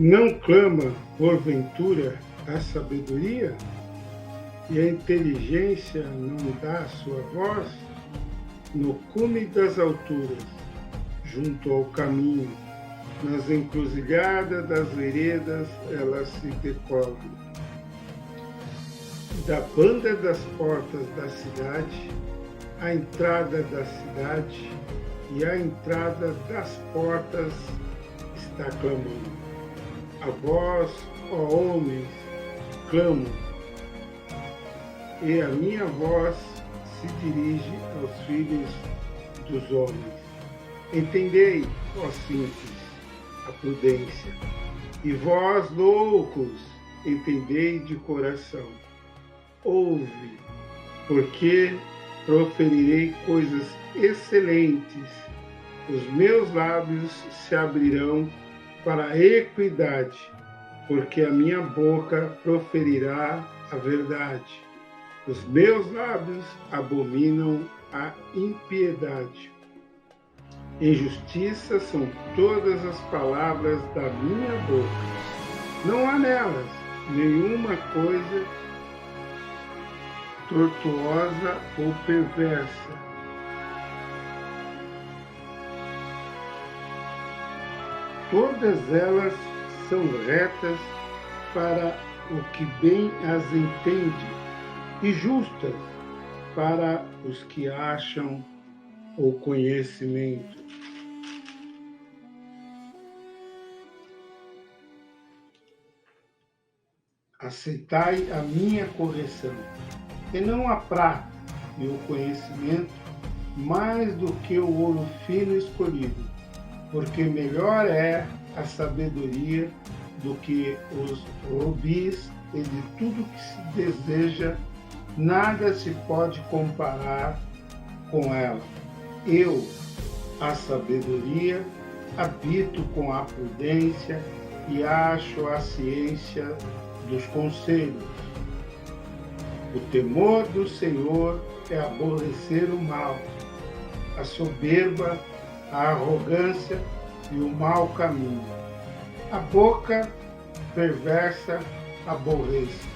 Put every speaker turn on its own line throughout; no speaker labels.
Não clama, porventura, a sabedoria? E a inteligência não dá sua voz? No cume das alturas, junto ao caminho, nas encruzilhadas das veredas, ela se decobre. Da banda das portas da cidade, a entrada da cidade e a entrada das portas está clamando. A vós, ó homens, clamo, e a minha voz se dirige aos filhos dos homens. Entendei, ó simples, a prudência, e vós, loucos, entendei de coração. Ouve, porque proferirei coisas excelentes. Os meus lábios se abrirão para a equidade, porque a minha boca proferirá a verdade. Os meus lábios abominam a impiedade. Injustiça são todas as palavras da minha boca. Não há nelas nenhuma coisa tortuosa ou perversa. Todas elas são retas para o que bem as entende e justas para os que acham o conhecimento. Aceitai a minha correção, e não a prata e o conhecimento mais do que o ouro fino escolhido, porque melhor é a sabedoria do que os rubis, e de tudo que se deseja, nada se pode comparar com ela. Eu, a sabedoria, habito com a prudência e acho a ciência dos conselhos. O temor do Senhor é aborrecer o mal, a soberba, a arrogância e o mau caminho. A boca perversa aborrece.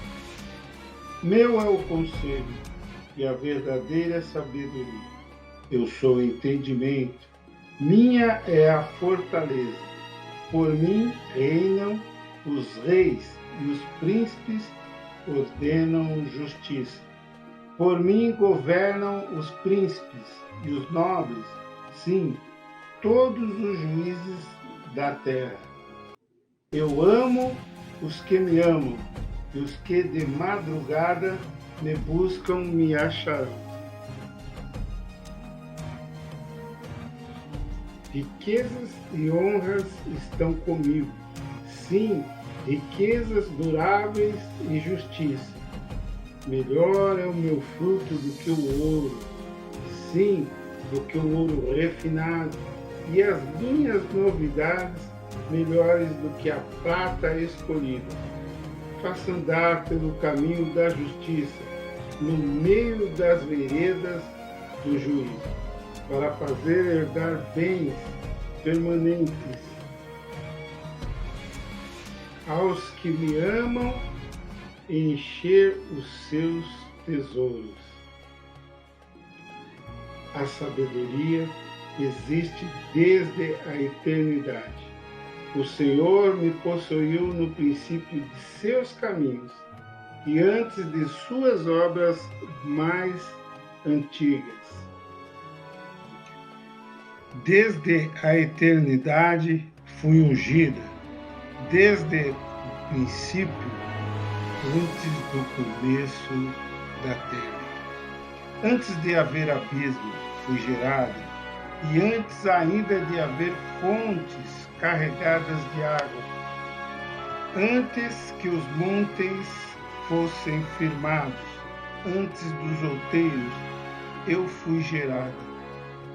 Meu é o conselho e a verdadeira sabedoria. Eu sou o entendimento, minha é a fortaleza. Por mim reinam os reis e os príncipes ordenam justiça. Por mim governam os príncipes e os nobres, sim, todos os juízes da terra. Eu amo os que me amam, e os que de madrugada me buscam me acharão. Riquezas e honras estão comigo, sim, riquezas duráveis e justiça. Melhor é o meu fruto do que o ouro, sim, do que o ouro refinado, e as minhas novidades melhores do que a prata escolhida. Faça andar pelo caminho da justiça, no meio das veredas do juízo, para fazer herdar bens permanentes aos que me amam e encher os seus tesouros. A sabedoria existe desde a eternidade. O Senhor me possuiu no princípio de seus caminhos e antes de suas obras mais antigas. Desde a eternidade fui ungida, desde o princípio, antes do começo da terra. Antes de haver abismo, fui gerada, e antes ainda de haver fontes carregadas de água, antes que os montes fossem firmados, antes dos outeiros, eu fui gerada.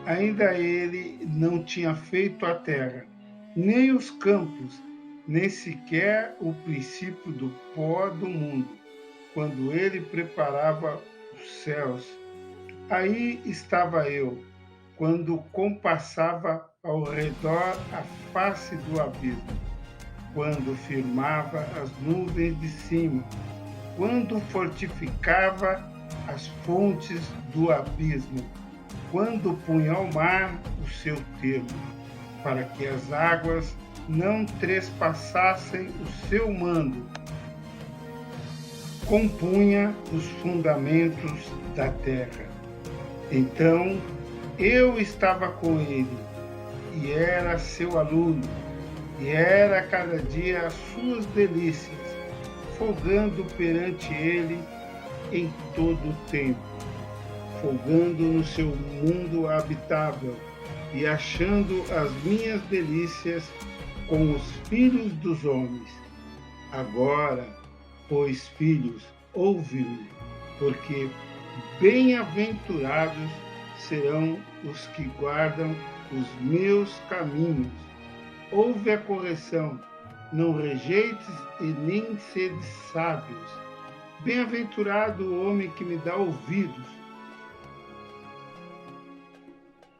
Ainda ele não tinha feito a terra, nem os campos, nem sequer o princípio do pó do mundo, quando ele preparava os céus. Aí estava eu, quando compassava ao redor a face do abismo. quando firmava as nuvens de cima, quando fortificava as fontes do abismo, quando punha ao mar o seu termo, para que as águas não trespassassem o seu mando, compunha os fundamentos da terra. Então eu estava com ele, e era seu aluno, e era cada dia as suas delícias, folgando perante ele em todo o tempo, folgando no seu mundo habitável, e achando as minhas delícias com os filhos dos homens. Agora, pois, filhos, ouve-me, porque bem-aventurados serão os que guardam os meus caminhos. Ouve a correção, não rejeites e nem sedes sábios. Bem-aventurado o homem que me dá ouvidos,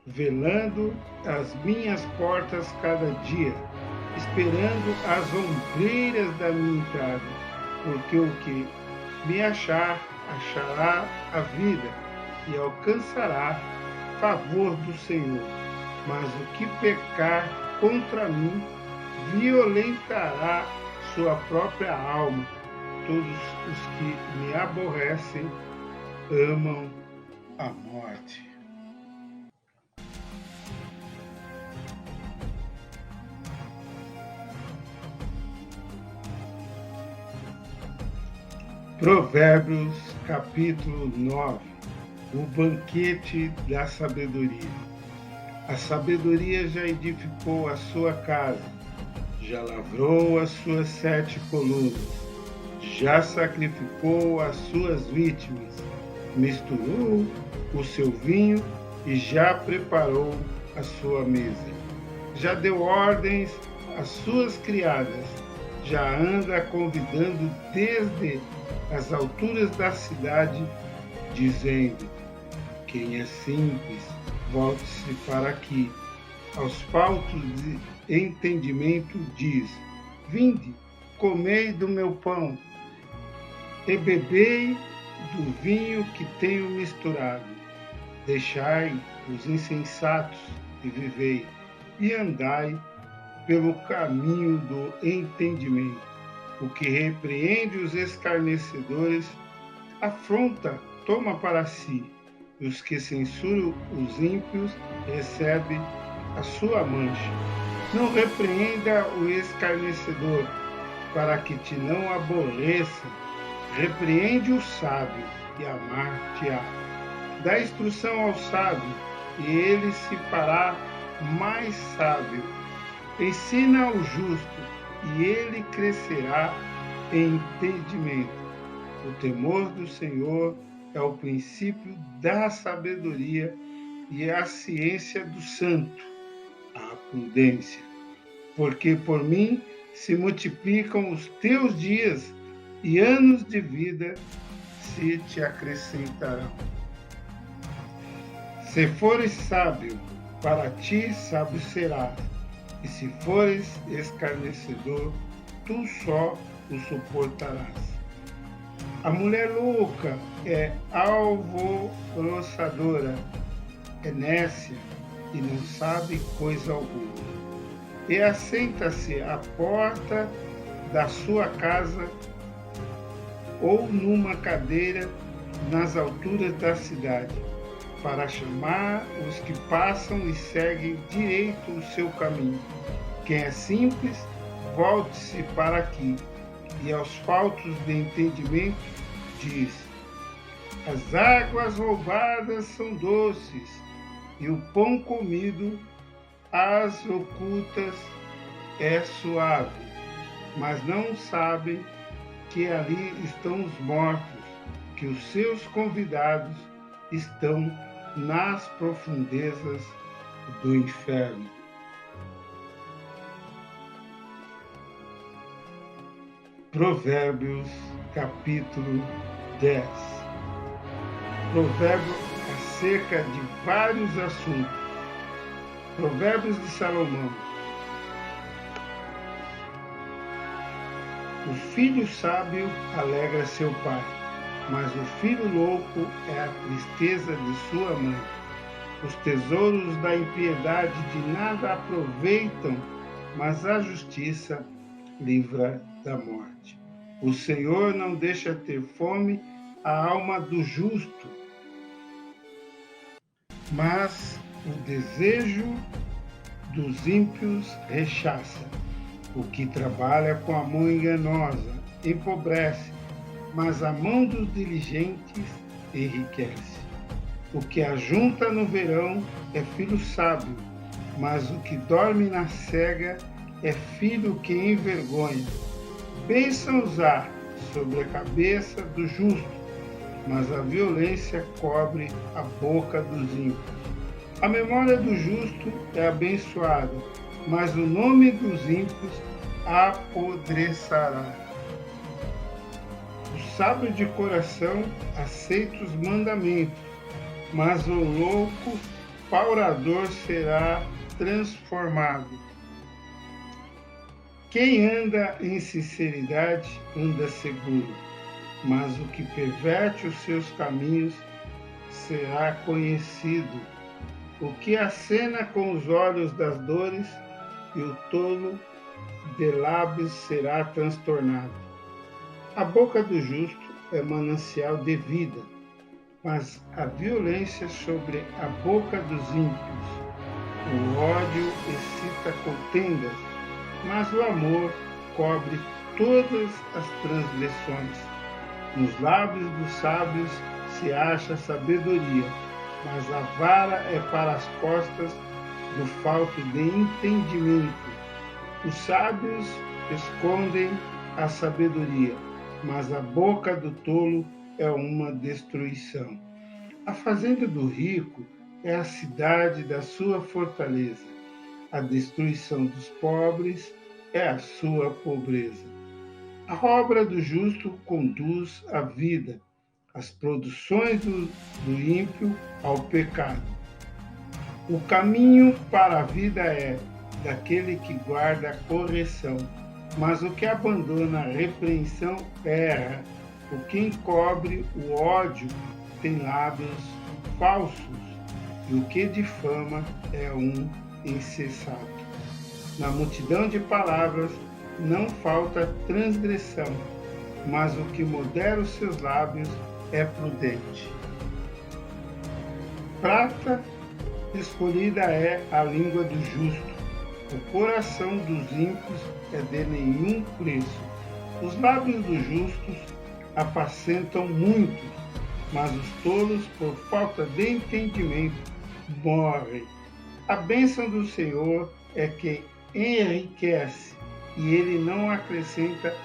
velando as minhas portas cada dia, esperando as ombreiras da minha entrada, porque o que me achar, achará a vida e alcançará favor do Senhor. Mas o que pecar contra mim, violentará sua própria alma. Todos os que me aborrecem amam a morte. Provérbios, capítulo 9. O banquete da sabedoria. A sabedoria já edificou a sua casa, já lavrou as suas 7 colunas, já sacrificou as suas vítimas, misturou o seu vinho e já preparou a sua mesa. Já deu ordens às suas criadas, já anda convidando desde as alturas da cidade, dizendo: quem é simples, volte-se para aqui. Aos faltos de entendimento diz: vinde, comei do meu pão, e bebei do vinho que tenho misturado. Deixai os insensatos e vivei, e andai pelo caminho do entendimento. O que repreende os escarnecedores, afronta, toma para si, e os que censuram os ímpios, recebe a sua mancha. Não repreenda o escarnecedor, para que te não aborreça. Repreende o sábio, e amar-te-á. Dá instrução ao sábio, e ele se fará mais sábio. Ensina ao justo, e ele crescerá em entendimento. O temor do Senhor é o princípio da sabedoria, e a ciência do santo, a prudência. Porque por mim se multiplicam os teus dias, e anos de vida se te acrescentarão. Se fores sábio, para ti sábio serás, e se fores escarnecedor, tu só o suportarás. A mulher louca é alvoroçadora, é nécia e não sabe coisa alguma. E assenta-se à porta da sua casa ou numa cadeira nas alturas da cidade, para chamar os que passam e seguem direito o seu caminho. Quem é simples, volte-se para aqui, e aos faltos de entendimento diz: as águas roubadas são doces, e o pão comido às ocultas é suave, mas não sabem que ali estão os mortos, que os seus convidados estão nas profundezas do inferno. Provérbios, capítulo 10. Provérbio acerca de vários assuntos. Provérbios de Salomão. O filho sábio alegra seu pai, mas o filho louco é a tristeza de sua mãe. Os tesouros da impiedade de nada aproveitam, mas a justiça livra da morte. O Senhor não deixa ter fome a alma do justo, mas o desejo dos ímpios rechaça. O que trabalha com a mão enganosa empobrece, mas a mão dos diligentes enriquece. O que ajunta no verão é filho sábio, mas o que dorme na cega é filho que envergonha. Bênçãos há sobre a cabeça do justo, mas a violência cobre a boca dos ímpios. A memória do justo é abençoada, mas o nome dos ímpios apodrecerá. O sábio de coração aceita os mandamentos, mas o louco paurador será transformado. Quem anda em sinceridade anda seguro, mas o que perverte os seus caminhos será conhecido. O que acena com os olhos das dores e o tolo de lábios será transtornado. A boca do justo é manancial de vida, mas a violência sobre a boca dos ímpios. O ódio excita contendas, mas o amor cobre todas as transgressões. Nos lábios dos sábios se acha sabedoria, mas a vara é para as costas do falto de entendimento. Os sábios escondem a sabedoria, mas a boca do tolo é uma destruição. A fazenda do rico é a cidade da sua fortaleza. A destruição dos pobres é a sua pobreza. A obra do justo conduz à vida, as produções do ímpio ao pecado. O caminho para a vida é daquele que guarda a correção, mas o que abandona a repreensão erra. O que encobre o ódio tem lábios falsos, e o que difama é um insensato. Na multidão de palavras não falta transgressão, mas o que modera os seus lábios é prudente. Prata escolhida é a língua do justo, o coração dos ímpios é de nenhum preço. Os lábios dos justos apacentam muitos, mas os tolos, por falta de entendimento, morrem. A bênção do Senhor é que enriquece, e ele não acrescenta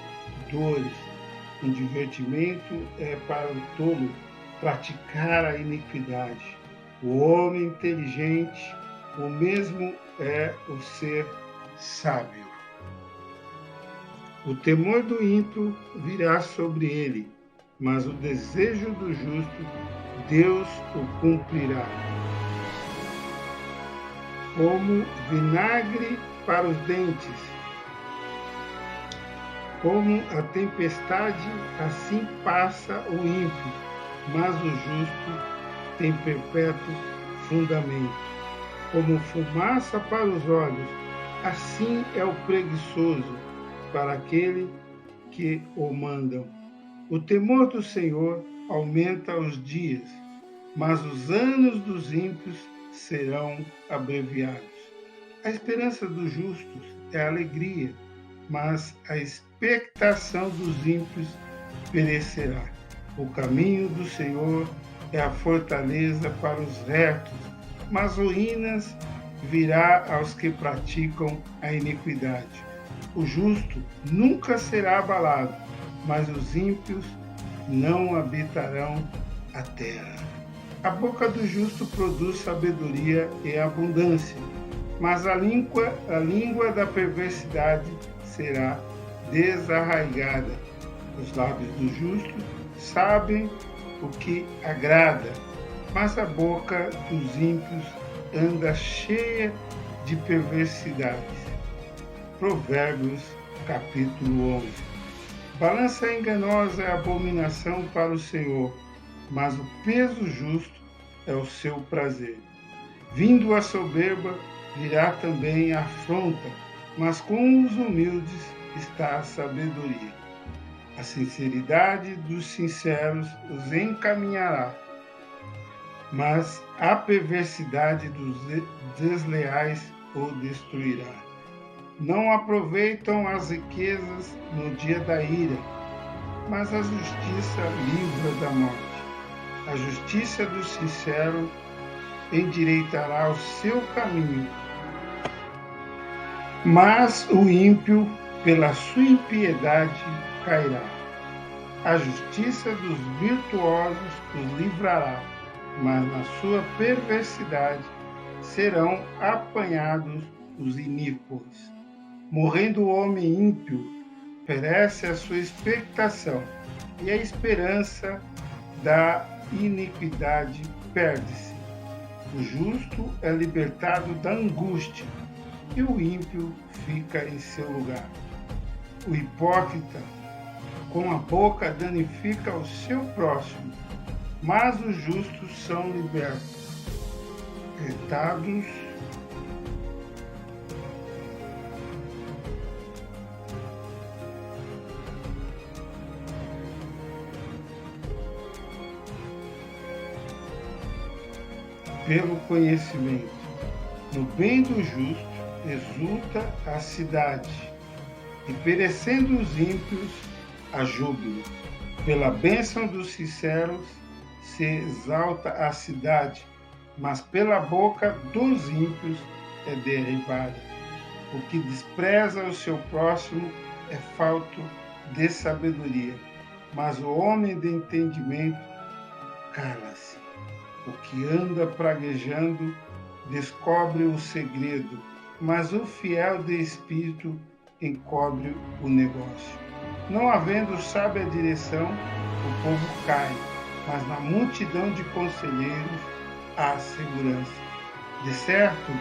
dores. Um divertimento é para o tolo praticar a iniquidade. O homem inteligente, o mesmo é o ser sábio. O temor do ímpio virá sobre ele, mas o desejo do justo, Deus o cumprirá. Como vinagre para os dentes, como a tempestade, assim passa o ímpio, mas o justo tem perpétuo fundamento. Como fumaça para os olhos, assim é o preguiçoso para aquele que o mandam. O temor do Senhor aumenta os dias, mas os anos dos ímpios serão abreviados. A esperança dos justos é alegria, mas a expectação dos ímpios perecerá. O caminho do Senhor é a fortaleza para os retos, mas ruínas virá aos que praticam a iniquidade. O justo nunca será abalado, mas os ímpios não habitarão a terra. A boca do justo produz sabedoria e abundância, mas a língua da perversidade será desarraigada. Os lábios do justo sabem o que agrada, mas a boca dos ímpios anda cheia de perversidades. Provérbios, capítulo 11. Balança enganosa é abominação para o Senhor, mas o peso justo é o seu prazer. Vindo a soberba, virá também a afronta, mas com os humildes está a sabedoria. A sinceridade dos sinceros os encaminhará, mas a perversidade dos desleais o destruirá. Não aproveitam as riquezas no dia da ira, mas a justiça livra da morte. A justiça do sincero endireitará o seu caminho, mas o ímpio, pela sua impiedade, cairá. A justiça dos virtuosos os livrará, mas na sua perversidade serão apanhados os iníquos. Morrendo o homem ímpio, perece a sua expectação, e a esperança da iniquidade perde-se. O justo é libertado da angústia, e o ímpio fica em seu lugar. O hipócrita, com a boca, danifica o seu próximo, mas os justos são libertados pelo conhecimento. No bem do justo exulta a cidade, e perecendo os ímpios, a júbilo. Pela bênção dos sinceros se exalta a cidade, mas pela boca dos ímpios é derribada. O que despreza o seu próximo é falto de sabedoria, mas o homem de entendimento cala-se. O que anda praguejando descobre o segredo, mas o fiel de espírito encobre o negócio. Não havendo sábia direção, o povo cai, mas na multidão de conselheiros há segurança. De certo,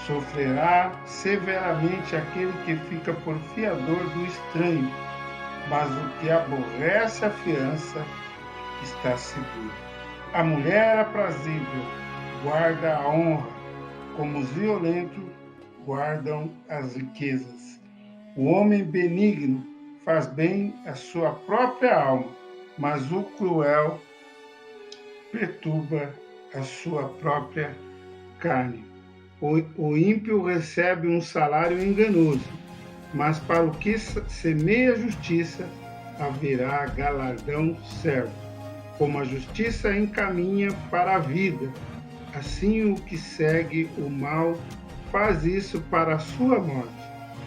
sofrerá severamente aquele que fica por fiador do estranho, mas o que aborrece a fiança está seguro. A mulher aprazível guarda a honra, como os violentos guardam as riquezas. O homem benigno faz bem à sua própria alma, mas o cruel perturba a sua própria carne. O ímpio recebe um salário enganoso, mas para o que semeia a justiça haverá galardão certo. Como a justiça encaminha para a vida, assim o que segue o mal faz isso para a sua morte.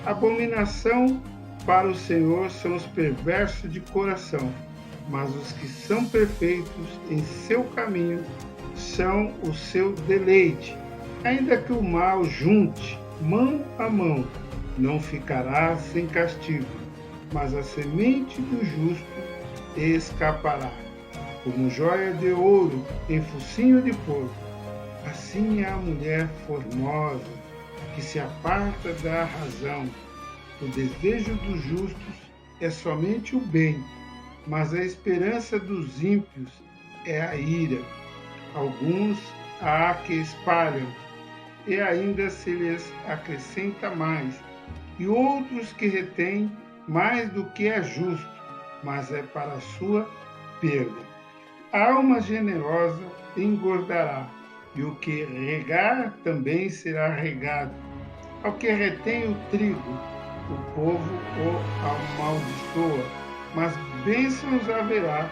Abominação para o Senhor são os perversos de coração, mas os que são perfeitos em seu caminho são o seu deleite. Ainda que o mal junte mão a mão, não ficará sem castigo, mas a semente do justo escapará. Como joia de ouro em focinho de porco, assim é a mulher formosa, que se aparta da razão. O desejo dos justos é somente o bem, mas a esperança dos ímpios é a ira. Alguns há que espalham, e ainda se lhes acrescenta mais, e outros que retêm mais do que é justo, mas é para a sua perda. A alma generosa engordará, e o que regar também será regado. Ao que retém o trigo, o povo o amaldiçoa, mas bênçãos haverá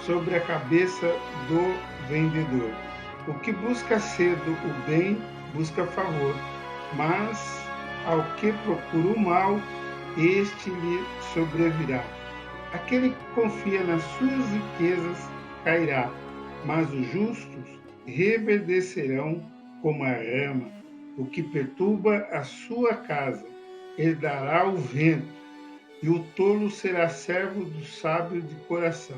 sobre a cabeça do vendedor. O que busca cedo o bem, busca favor, mas ao que procura o mal, este lhe sobrevirá. Aquele que confia nas suas riquezas cairá, mas os justos reverdecerão como a rama. O que perturba a sua casa herdará o vento, e o tolo será servo do sábio de coração.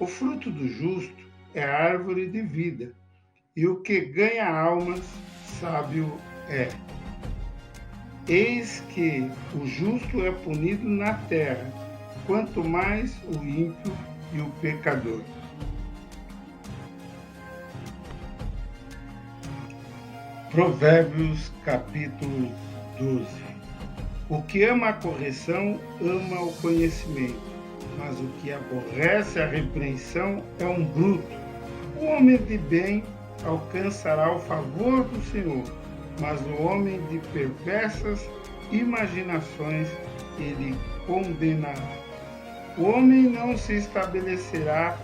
O fruto do justo é a árvore de vida, e o que ganha almas, sábio é. Eis que o justo é punido na terra, quanto mais o ímpio e o pecador. Provérbios capítulo 12. O que ama a correção, ama o conhecimento, mas o que aborrece a repreensão é um bruto. O homem de bem alcançará o favor do Senhor, mas o homem de perversas imaginações ele condenará. O homem não se estabelecerá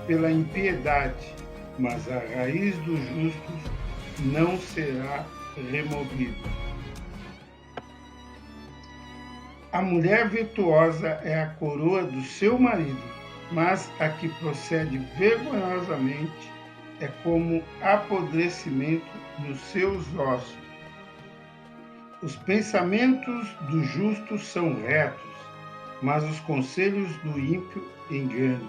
pela impiedade, mas a raiz dos justos não será removida. A mulher virtuosa é a coroa do seu marido, mas a que procede vergonhosamente é como apodrecimento nos seus ossos. Os pensamentos do justo são retos, mas os conselhos do ímpio enganam.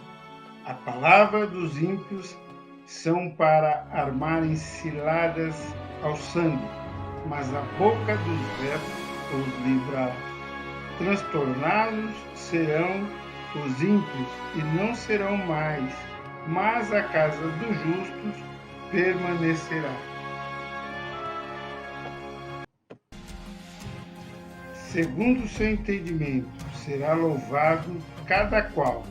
A palavra dos ímpios são para armarem ciladas ao sangue, mas a boca dos retos os livrará. Transtornados serão os ímpios e não serão mais, mas a casa dos justos permanecerá. Segundo o seu entendimento, será louvado cada qual,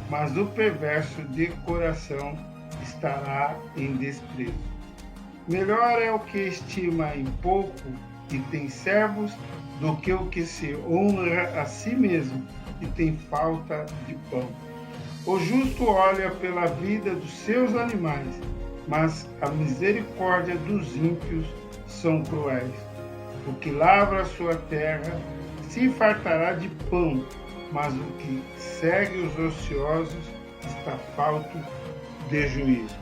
mas o perverso de coração estará em desprezo. Melhor é o que estima em pouco e tem servos, do que o que se honra a si mesmo e tem falta de pão. O justo olha pela vida dos seus animais, mas a misericórdia dos ímpios são cruéis. O que lavra a sua terra se fartará de pão, mas o que segue os ociosos está falto de juízo.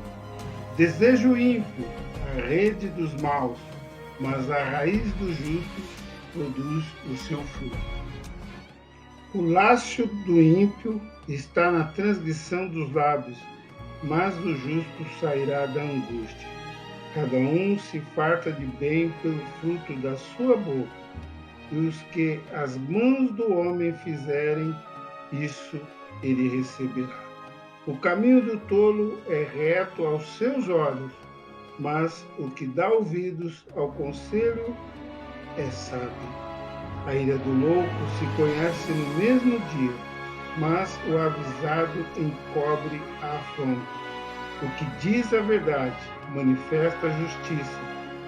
Desejo ímpio a rede dos maus, mas a raiz dos justos produz o seu fruto. O laço do ímpio está na transgressão dos lábios, mas o justo sairá da angústia. Cada um se farta de bem pelo fruto da sua boca, e os que as mãos do homem fizerem, isso ele receberá. O caminho do tolo é reto aos seus olhos, mas o que dá ouvidos ao conselho é sábio. A ira do louco se conhece no mesmo dia, mas o avisado encobre a afronta. O que diz a verdade manifesta a justiça,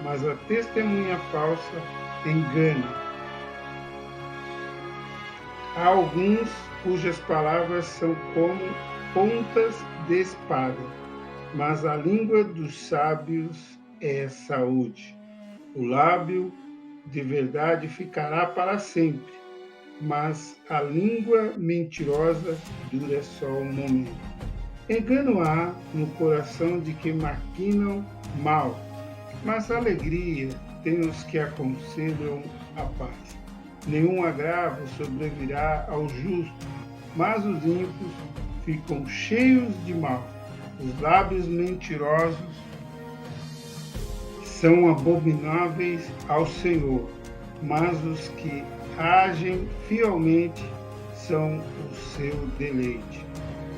mas a testemunha falsa engana. Há alguns cujas palavras são como pontas de espada, mas a língua dos sábios é saúde. O lábio de verdade ficará para sempre, mas a língua mentirosa dura só um momento. Engano há no coração de que maquinam mal, mas alegria tem os que aconselham a paz. Nenhum agravo sobrevirá ao justo, mas os ímpios ficam cheios de mal. Os lábios mentirosos são abomináveis ao Senhor, mas os que agem fielmente são o seu deleite.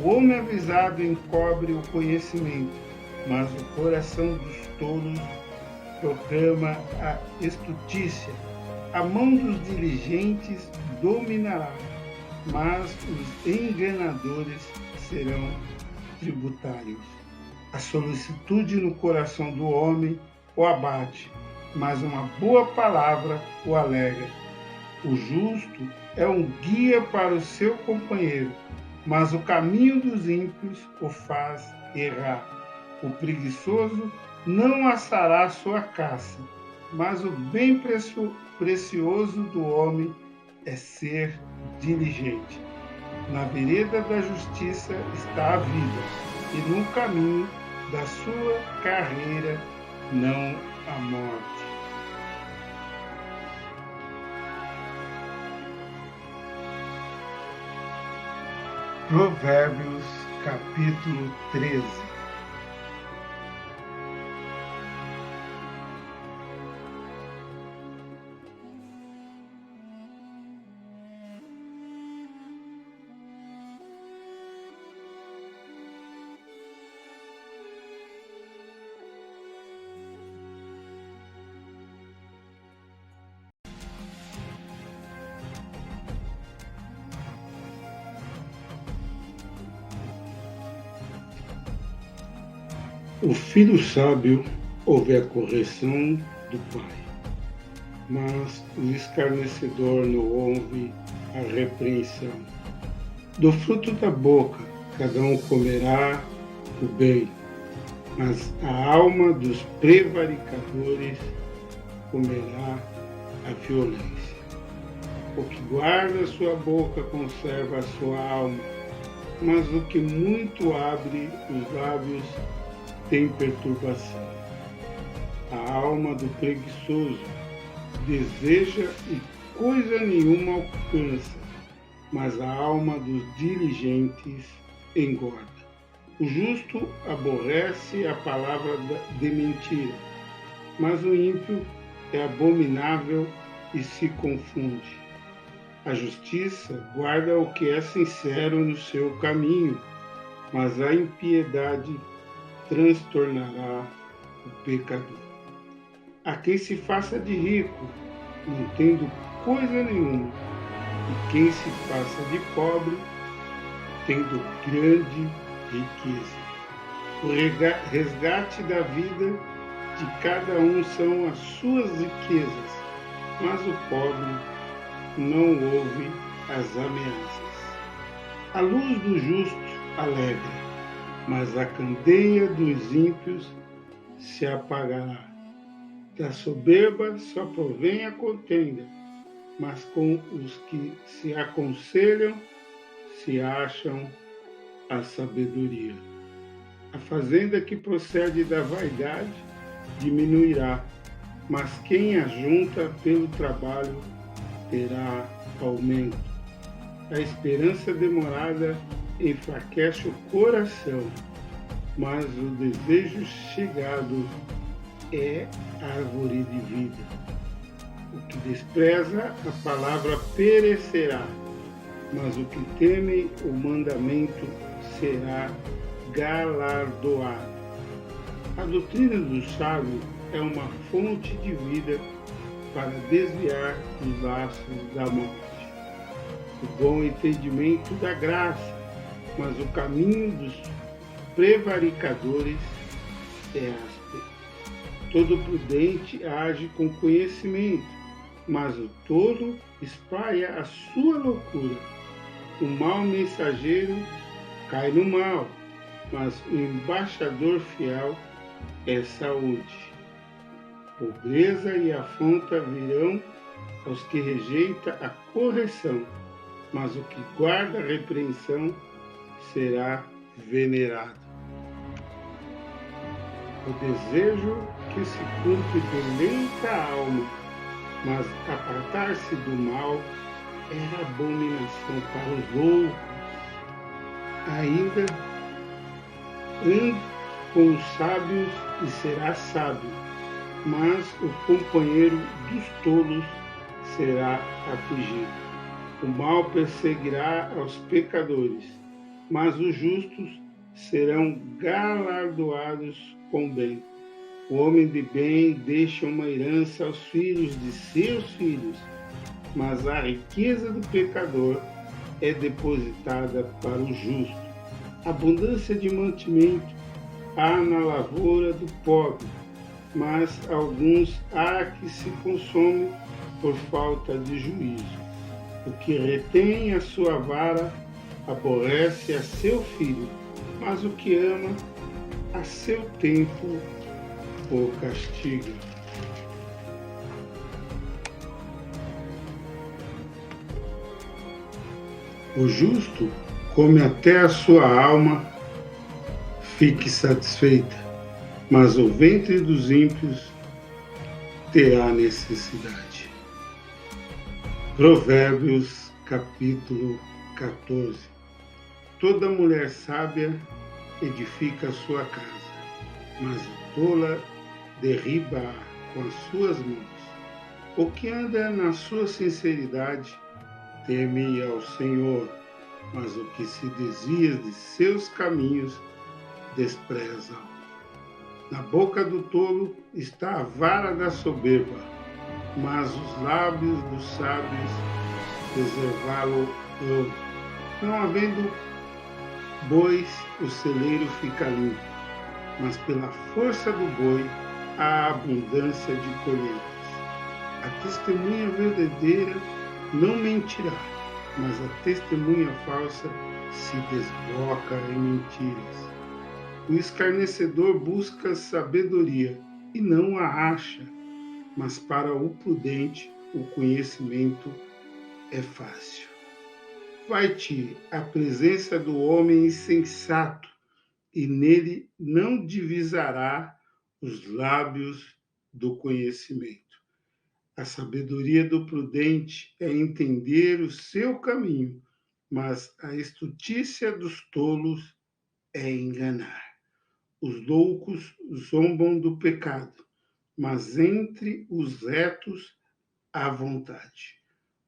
O homem avisado encobre o conhecimento, mas o coração dos tolos proclama a estutícia. A mão dos diligentes dominará, mas os enganadores serão tributários. A solicitude no coração do homem o abate, mas uma boa palavra o alegra. O justo é um guia para o seu companheiro, mas o caminho dos ímpios o faz errar. O preguiçoso não assará sua caça, mas o bem precioso do homem é ser diligente. Na vereda da justiça está a vida, e no caminho da sua carreira não a morte. Provérbios capítulo 13. O filho sábio ouve a correção do pai, mas o escarnecedor não ouve a repreensão. Do fruto da boca cada um comerá o bem, mas a alma dos prevaricadores comerá a violência. O que guarda sua boca conserva a sua alma, mas o que muito abre os lábios tem perturbação. A alma do preguiçoso deseja e coisa nenhuma alcança, mas a alma dos diligentes engorda. O justo aborrece a palavra de mentira, mas o ímpio é abominável e se confunde. A justiça guarda o que é sincero no seu caminho, mas a impiedade transtornará o pecador. A quem se faça de rico, não tendo coisa nenhuma, e quem se faça de pobre, tendo grande riqueza. O resgate da vida de cada um são as suas riquezas, mas o pobre não ouve as ameaças. A luz do justo alegra, mas a candeia dos ímpios se apagará. Da soberba só provém a contenda, mas com os que se aconselham se acham a sabedoria. A fazenda que procede da vaidade diminuirá, mas quem ajunta pelo trabalho terá aumento. A esperança demorada enfraquece o coração, mas o desejo chegado é árvore de vida. O que despreza a palavra perecerá, mas o que teme o mandamento será galardoado. A doutrina do sábio é uma fonte de vida para desviar os laços da morte. O bom entendimento da graça, mas o caminho dos prevaricadores é áspero. Todo prudente age com conhecimento, mas o tolo espalha a sua loucura. O mau mensageiro cai no mal, mas o embaixador fiel é saúde. Pobreza e afronta virão aos que rejeitam a correção, mas o que guarda a repreensão será venerado. O desejo que se cumpre deleita a alma, mas apartar-se do mal é abominação para os loucos. Ainda ande com os sábios e será sábio, mas o companheiro dos tolos será afligido. O mal perseguirá aos pecadores, mas os justos serão galardoados com bem. O homem de bem deixa uma herança aos filhos de seus filhos, mas a riqueza do pecador é depositada para o justo. Abundância de mantimento há na lavoura do pobre, mas alguns há que se consomem por falta de juízo. O que retém a sua vara aborrece a seu filho, mas o que ama a seu tempo o castiga. O justo come até a sua alma fique satisfeita, mas o ventre dos ímpios terá necessidade. Provérbios, capítulo 14. Toda mulher sábia edifica a sua casa, mas a tola derriba-a com as suas mãos. O que anda na sua sinceridade teme ao Senhor, mas o que se desvia de seus caminhos despreza. Na boca do tolo está a vara da soberba, mas os lábios dos sábios preservá-lo-ão. Não havendo bois, o celeiro fica limpo, mas pela força do boi há abundância de colheitas. A testemunha verdadeira não mentirá, mas a testemunha falsa se desboca em mentiras. O escarnecedor busca sabedoria e não a acha, mas para o prudente o conhecimento é fácil. Vai-te à presença do homem insensato, e nele não divisará os lábios do conhecimento. A sabedoria do prudente é entender o seu caminho, mas a estutícia dos tolos é enganar. Os loucos zombam do pecado, mas entre os retos há vontade.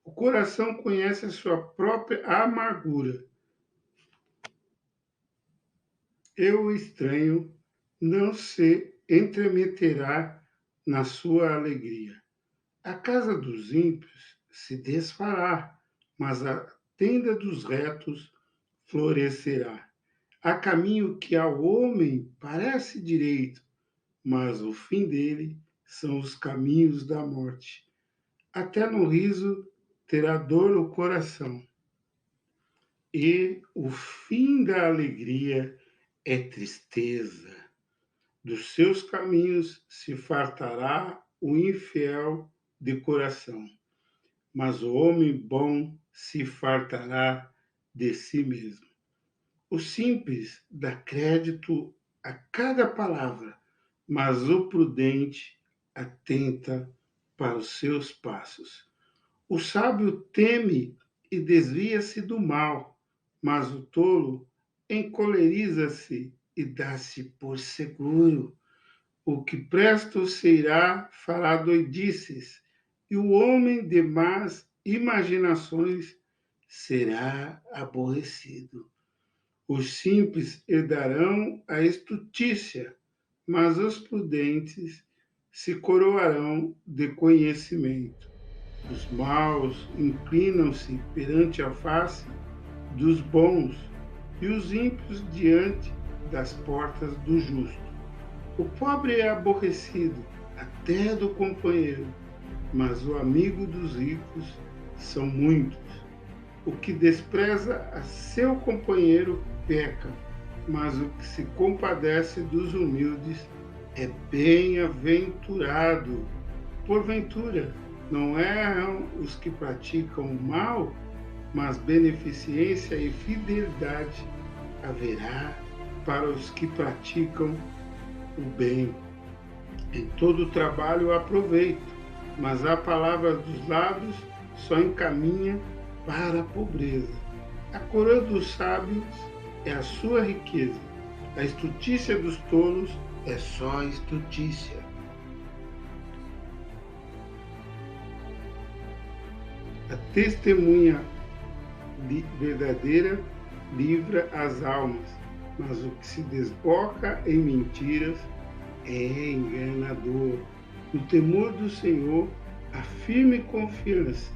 O coração conhece a sua própria amargura, e o estranho não se entremeterá na sua alegria. A casa dos ímpios se desfará, mas a tenda dos retos florescerá. Há caminho que ao homem parece direito, mas o fim dele são os caminhos da morte. Até no riso terá dor o coração, e o fim da alegria é tristeza. Dos seus caminhos se fartará o infiel de coração, mas o homem bom se fartará de si mesmo. O simples dá crédito a cada palavra, mas o prudente atenta para os seus passos. O sábio teme e desvia-se do mal, mas o tolo encoleriza-se e dá-se por seguro. O que presto se irá fará doidices, e o homem de más imaginações será aborrecido. Os simples herdarão a estutícia, mas os prudentes se coroarão de conhecimento. Os maus inclinam-se perante a face dos bons, e os ímpios diante das portas do justo. O pobre é aborrecido até do companheiro, mas o amigo dos ricos são muitos. O que despreza a seu companheiro peca, mas o que se compadece dos humildes é bem-aventurado. Porventura, não erram os que praticam o mal, mas beneficência e fidelidade haverá para os que praticam o bem. Em todo o trabalho há proveito, mas a palavra dos lábios só encaminha para a pobreza. A coroa dos sábios é a sua riqueza, a estutícia dos tolos é só estutícia. A testemunha verdadeira livra as almas, mas o que se desboca em mentiras é enganador. No temor do Senhor há firme confiança,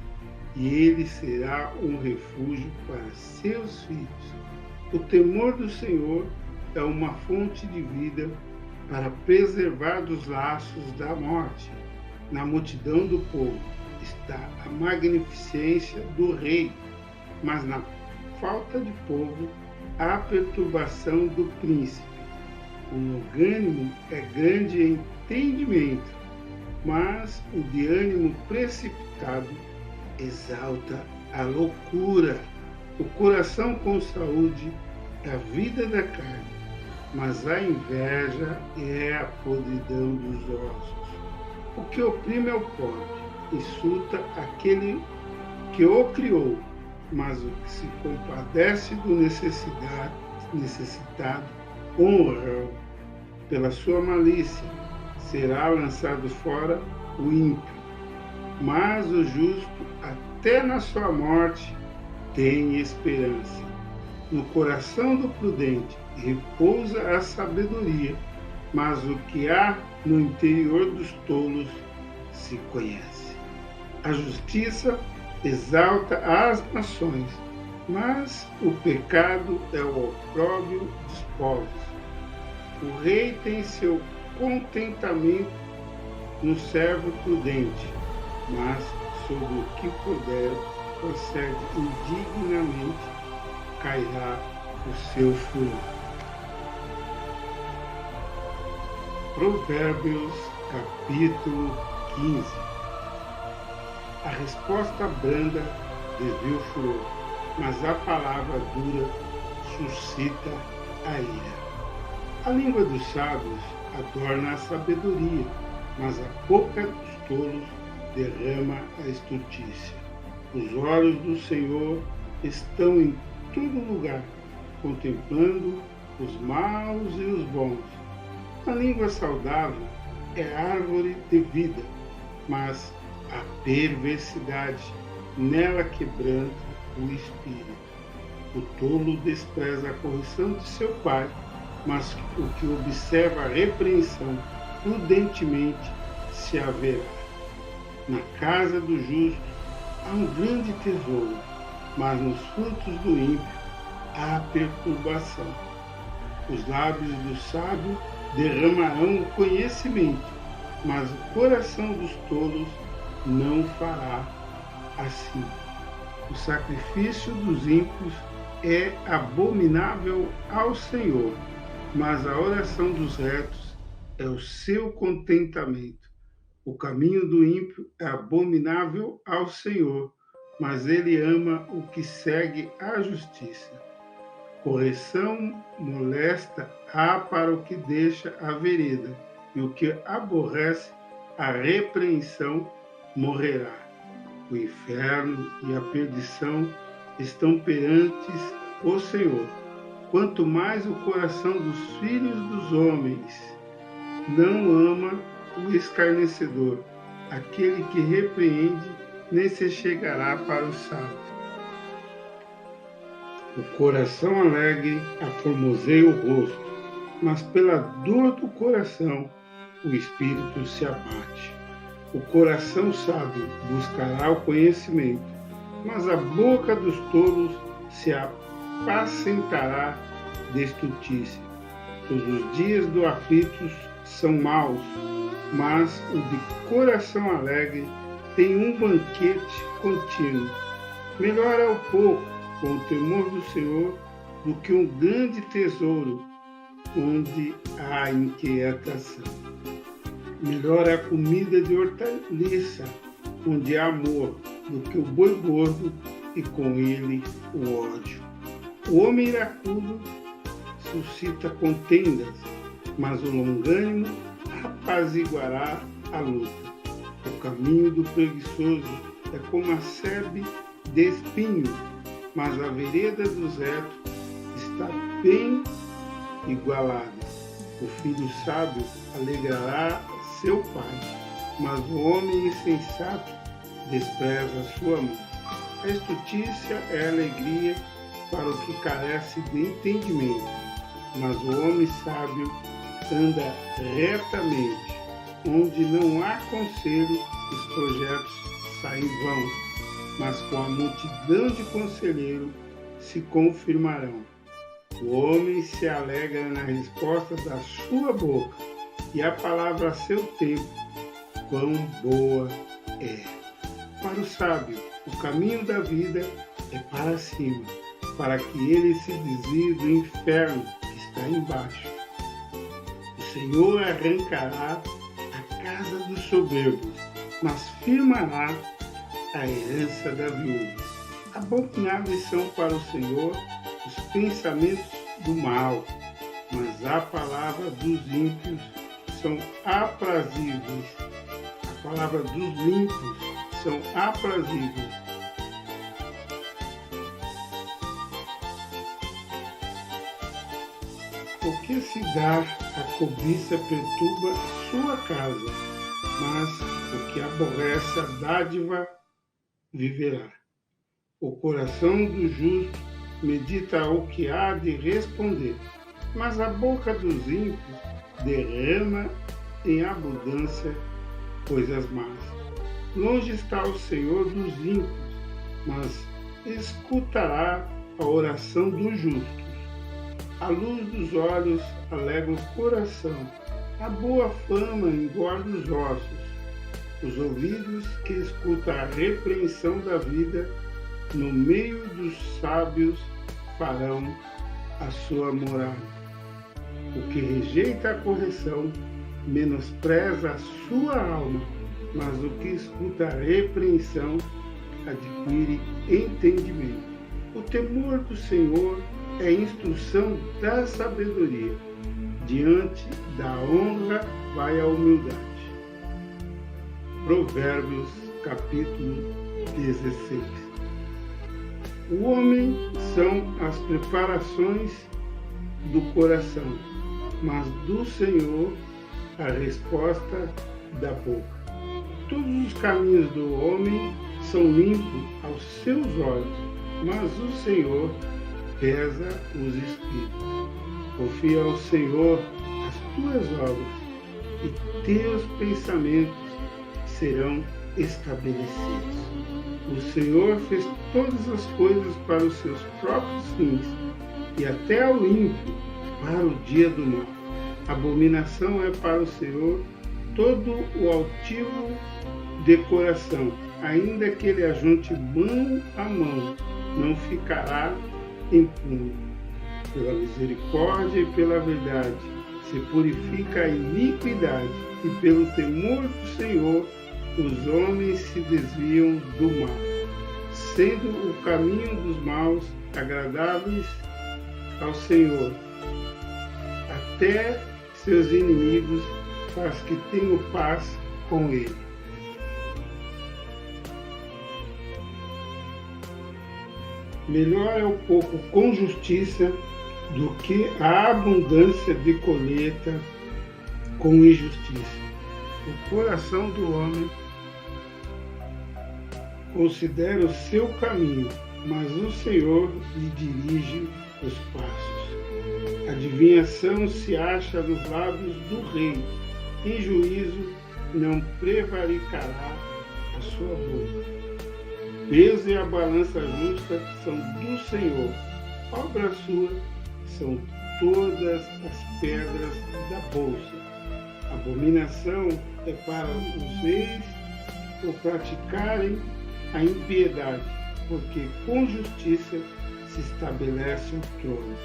e ele será um refúgio para seus filhos. O temor do Senhor é uma fonte de vida para preservar dos laços da morte. Na multidão do povo está a magnificência do rei, mas na falta de povo há perturbação do príncipe. O longânimo é grande em entendimento, mas o de ânimo precipitado exalta a loucura. O coração com saúde é a vida da carne, mas a inveja é a podridão dos ossos. O que oprime é o pobre, insulta aquele que o criou, mas o que se compadece do necessitado honra-o. Pela sua malícia será lançado fora o ímpio, mas o justo até na sua morte tem esperança. No coração do prudente repousa a sabedoria, mas o que há no interior dos tolos se conhece. A justiça exalta as nações, mas o pecado é o opróbrio dos povos. O rei tem seu contentamento no servo prudente, mas sobre o que puder procede indignamente, cairá o seu furor. Provérbios capítulo 15. A resposta branda desvia o furor, mas a palavra dura suscita a ira. A língua dos sábios adorna a sabedoria, mas a boca dos tolos derrama a estultícia. Os olhos do Senhor estão em todo lugar, contemplando os maus e os bons. A língua saudável é árvore de vida, mas a perversidade nela quebranta o espírito. O tolo despreza a correção de seu pai, mas o que observa a repreensão prudentemente se haverá. Na casa do justo há um grande tesouro, mas nos frutos do ímpio há perturbação. Os lábios do sábio derramarão o conhecimento, mas o coração dos tolos não fará assim. O sacrifício dos ímpios é abominável ao Senhor, mas a oração dos retos é o seu contentamento. O caminho do ímpio é abominável ao Senhor, mas ele ama o que segue a justiça. Correção molesta há para o que deixa a vereda, e o que aborrece a repreensão morrerá. O inferno e a perdição estão perantes o Senhor. Quanto mais o coração dos filhos dos homens não ama o escarnecedor, aquele que repreende nem se chegará para os sábios. O coração alegre aformoseia o rosto, mas pela dor do coração o espírito se abate. O coração sábio buscará o conhecimento, mas a boca dos tolos se apacentará de estultícia. Todos os dias do aflito são maus, mas o de coração alegre tem um banquete contínuo. Melhor é o pouco com o temor do Senhor do que um grande tesouro onde há inquietação. Melhor é a comida de hortaliça onde há amor do que o boi gordo e com ele o ódio. O homem iracudo suscita contendas, mas o longânimo apaziguará a luta. O caminho do preguiçoso é como a sebe de espinho, mas a vereda dos retos está bem igualada. O filho sábio alegrará seu pai, mas o homem insensato despreza sua mãe. A estultícia é alegria para o que carece de entendimento, mas o homem sábio anda retamente. Onde não há conselho, os projetos saem vão, mas com a multidão de conselheiros se confirmarão. O homem se alegra na resposta da sua boca, e a palavra a seu tempo, quão boa é. Para o sábio, o caminho da vida é para cima, para que ele se desvie do inferno que está embaixo. O Senhor arrancará a casa dos soberbos, mas firmará a herança da viúva. Abomináveis são para o Senhor os pensamentos do mal, mas a palavra dos ímpios são aprazíveis. A palavra dos limpos são aprazíveis. O que se dá a cobiça perturba sua casa, mas o que aborrece a dádiva viverá. O coração do justo medita o que há de responder, mas a boca dos ímpios derrama em abundância coisas más. Longe está o Senhor dos ímpios, mas escutará a oração dos justos. A luz dos olhos alegra o coração. A boa fama engorda os ossos. Os ouvidos que escutam a repreensão da vida, no meio dos sábios farão a sua morada. O que rejeita a correção menospreza a sua alma, mas o que escuta a repreensão adquire entendimento. O temor do Senhor é a instrução da sabedoria. Diante da honra vai a humildade. Provérbios, capítulo 16. O homem são as preparações do coração, mas do Senhor a resposta da boca. Todos os caminhos do homem são limpos aos seus olhos, mas o Senhor pesa os espíritos. Confia ao Senhor as tuas obras, e teus pensamentos serão estabelecidos. O Senhor fez todas as coisas para os seus próprios fins, e até ao ímpio para o dia do mal. Abominação é para o Senhor todo o altivo de coração, ainda que ele ajunte mão a mão, não ficará impune. Pela misericórdia e pela verdade se purifica a iniquidade, e pelo temor do Senhor os homens se desviam do mal, sendo o caminho dos maus agradáveis ao Senhor. Até seus inimigos faz que tenham paz com ele. Melhor é o pouco com justiça do que a abundância de colheita com injustiça. O coração do homem considera o seu caminho, mas o Senhor lhe dirige os passos. Adivinhação se acha nos lábios do rei, em juízo não prevaricará a sua boca. Peso e a balança justa são do Senhor, obra sua são todas as pedras da bolsa. Abominação é para os reis por praticarem a impiedade, porque com justiça se estabelece o trono.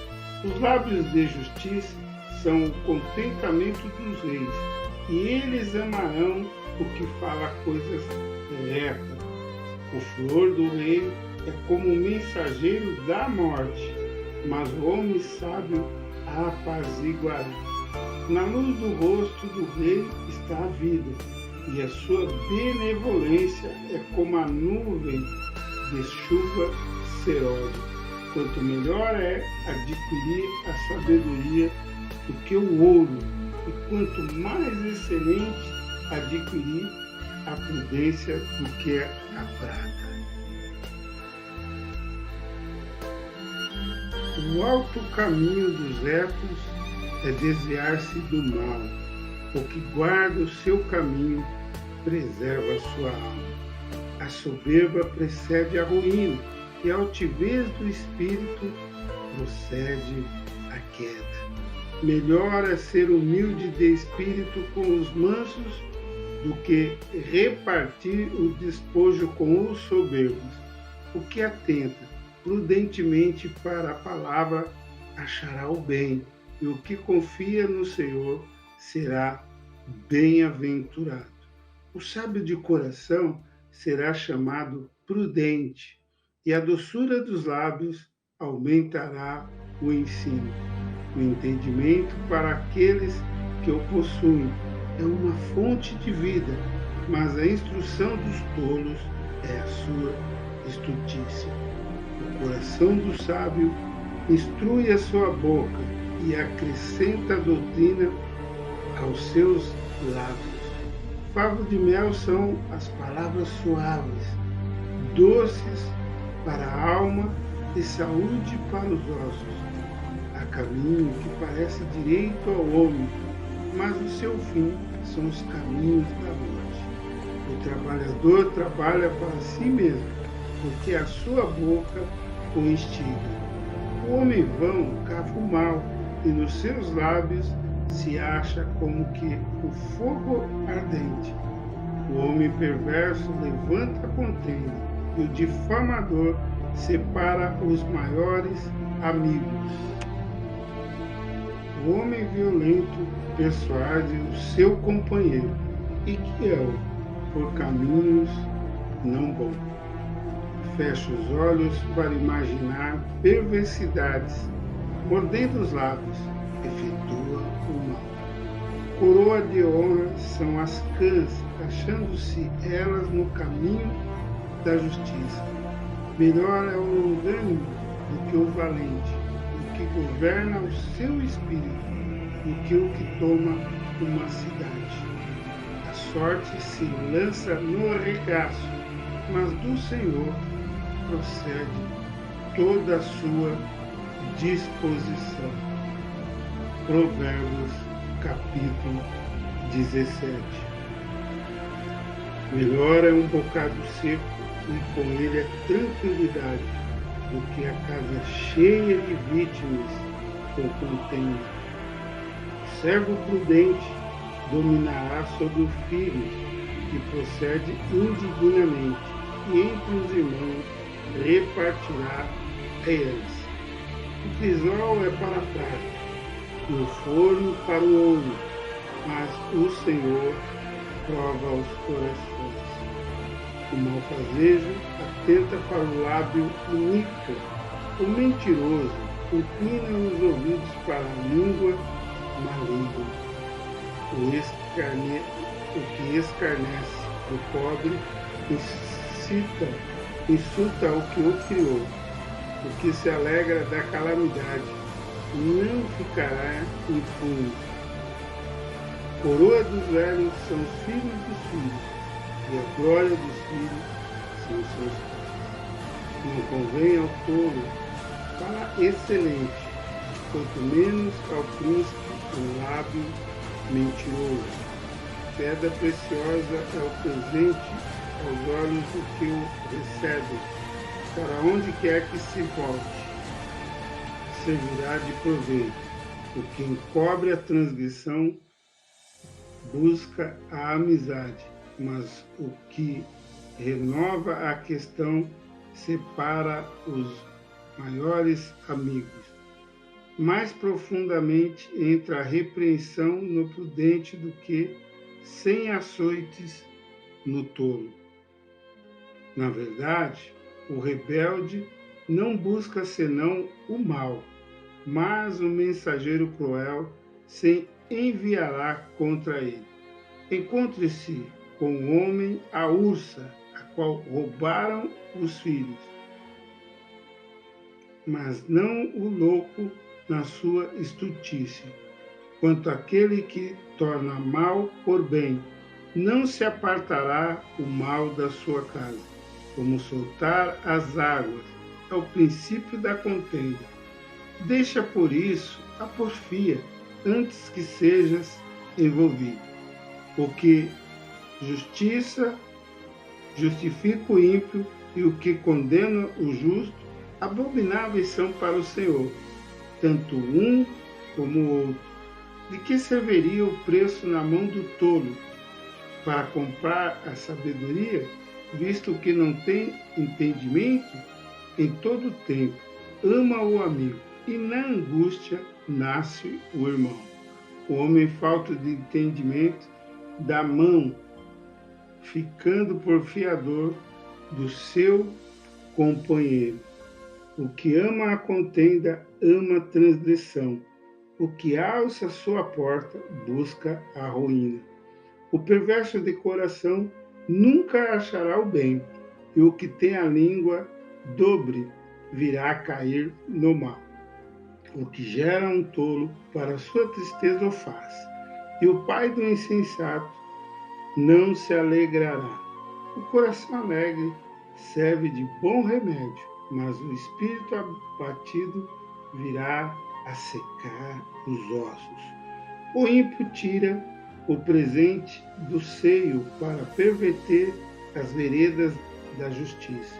Os lábios de justiça são o contentamento dos reis, e eles amarão o que fala coisas retas. O furor do rei é como o mensageiro da morte, mas o homem sábio a apaziguará. Na luz do rosto do rei está a vida, e a sua benevolência é como a nuvem de chuva serosa. Quanto melhor é adquirir a sabedoria do que o ouro, e quanto mais excelente adquirir a prudência do que a prata. O alto caminho dos retos é desviar-se do mal. O que guarda o seu caminho preserva a sua alma. A soberba precede a ruína, e a altivez do espírito procede a queda. Melhor é ser humilde de espírito com os mansos do que repartir o despojo com os soberbos. O que atenta prudentemente para a palavra achará o bem, e o que confia no Senhor será bem-aventurado. O sábio de coração será chamado prudente, e a doçura dos lábios aumentará o ensino. O entendimento para aqueles que o possuem é uma fonte de vida, mas a instrução dos tolos é a sua estultícia. O coração do sábio instrui a sua boca e acrescenta a doutrina aos seus lábios. Favo de mel são as palavras suaves, doces para a alma e saúde para os ossos. Há caminho que parece direito ao homem, mas o seu fim são os caminhos da morte. O trabalhador trabalha para si mesmo, porque a sua boca o instiga. O homem vão cava o mal, e nos seus lábios se acha como que o fogo ardente. O homem perverso levanta a contenda, e o difamador separa os maiores amigos. O homem violento persuade o seu companheiro, e guia-o por caminhos não bons. Fecha os olhos para imaginar perversidades, mordendo os lábios, efetua o mal. Coroa de honra são as cãs, achando-se elas no caminho da justiça. Melhor é o longânimo do que o valente, o que governa o seu espírito, do que o que toma uma cidade. A sorte se lança no regaço, mas do Senhor procede toda a sua disposição. Provérbios, capítulo 17. Melhor é um bocado seco e com ele a tranquilidade, do que a casa cheia de vítimas com contenda. O servo prudente dominará sobre o filho que procede indignamente, e entre os irmãos repartirá eles. O crisol é para a prata, e o forno para o ouro, mas o Senhor prova os corações. O malfazejo atenta para o lábio iníquo, o mentiroso inclina os ouvidos para a língua maligna. O que escarnece o pobre insulta o que o criou. O que se alegra da calamidade não ficará impune. Coroa dos velhos são os filhos dos filhos, e a glória dos filhos são os seus pais. Não convém ao tolo falar excelente, quanto menos ao príncipe um lábio mentiroso. Pedra preciosa é o presente aos olhos do que o recebem, para onde quer que se volte, servirá de proveito. O que encobre a transgressão busca a amizade, mas o que renova a questão separa os maiores amigos. Mais profundamente entra a repreensão no prudente do que 100 açoites no tolo. Na verdade, o rebelde não busca senão o mal, mas o mensageiro cruel se enviará contra ele. Encontre-se com o homem a ursa, a qual roubaram os filhos, mas não o louco na sua estultícia. Quanto àquele que torna mal por bem, não se apartará o mal da sua casa. Como soltar as águas é o princípio da contenda. Deixa por isso a porfia, antes que sejas envolvido. O que justifica o ímpio, e o que condena o justo, abomináveis são para o Senhor, tanto um como o outro. De que serviria o preço na mão do tolo? Para comprar a sabedoria, visto que não tem entendimento? Em todo tempo ama o amigo, e na angústia nasce o irmão. O homem falto de entendimento dá mão, ficando por fiador do seu companheiro. O que ama a contenda ama a transgressão. O que alça sua porta busca a ruína. O perverso de coração nunca achará o bem, e o que tem a língua dobre virá a cair no mal. O que gera um tolo para sua tristeza o faz, e o pai do insensato não se alegrará. O coração alegre serve de bom remédio, mas o espírito abatido virá a secar os ossos. O ímpio tira o presente do seio para perverter as veredas da justiça.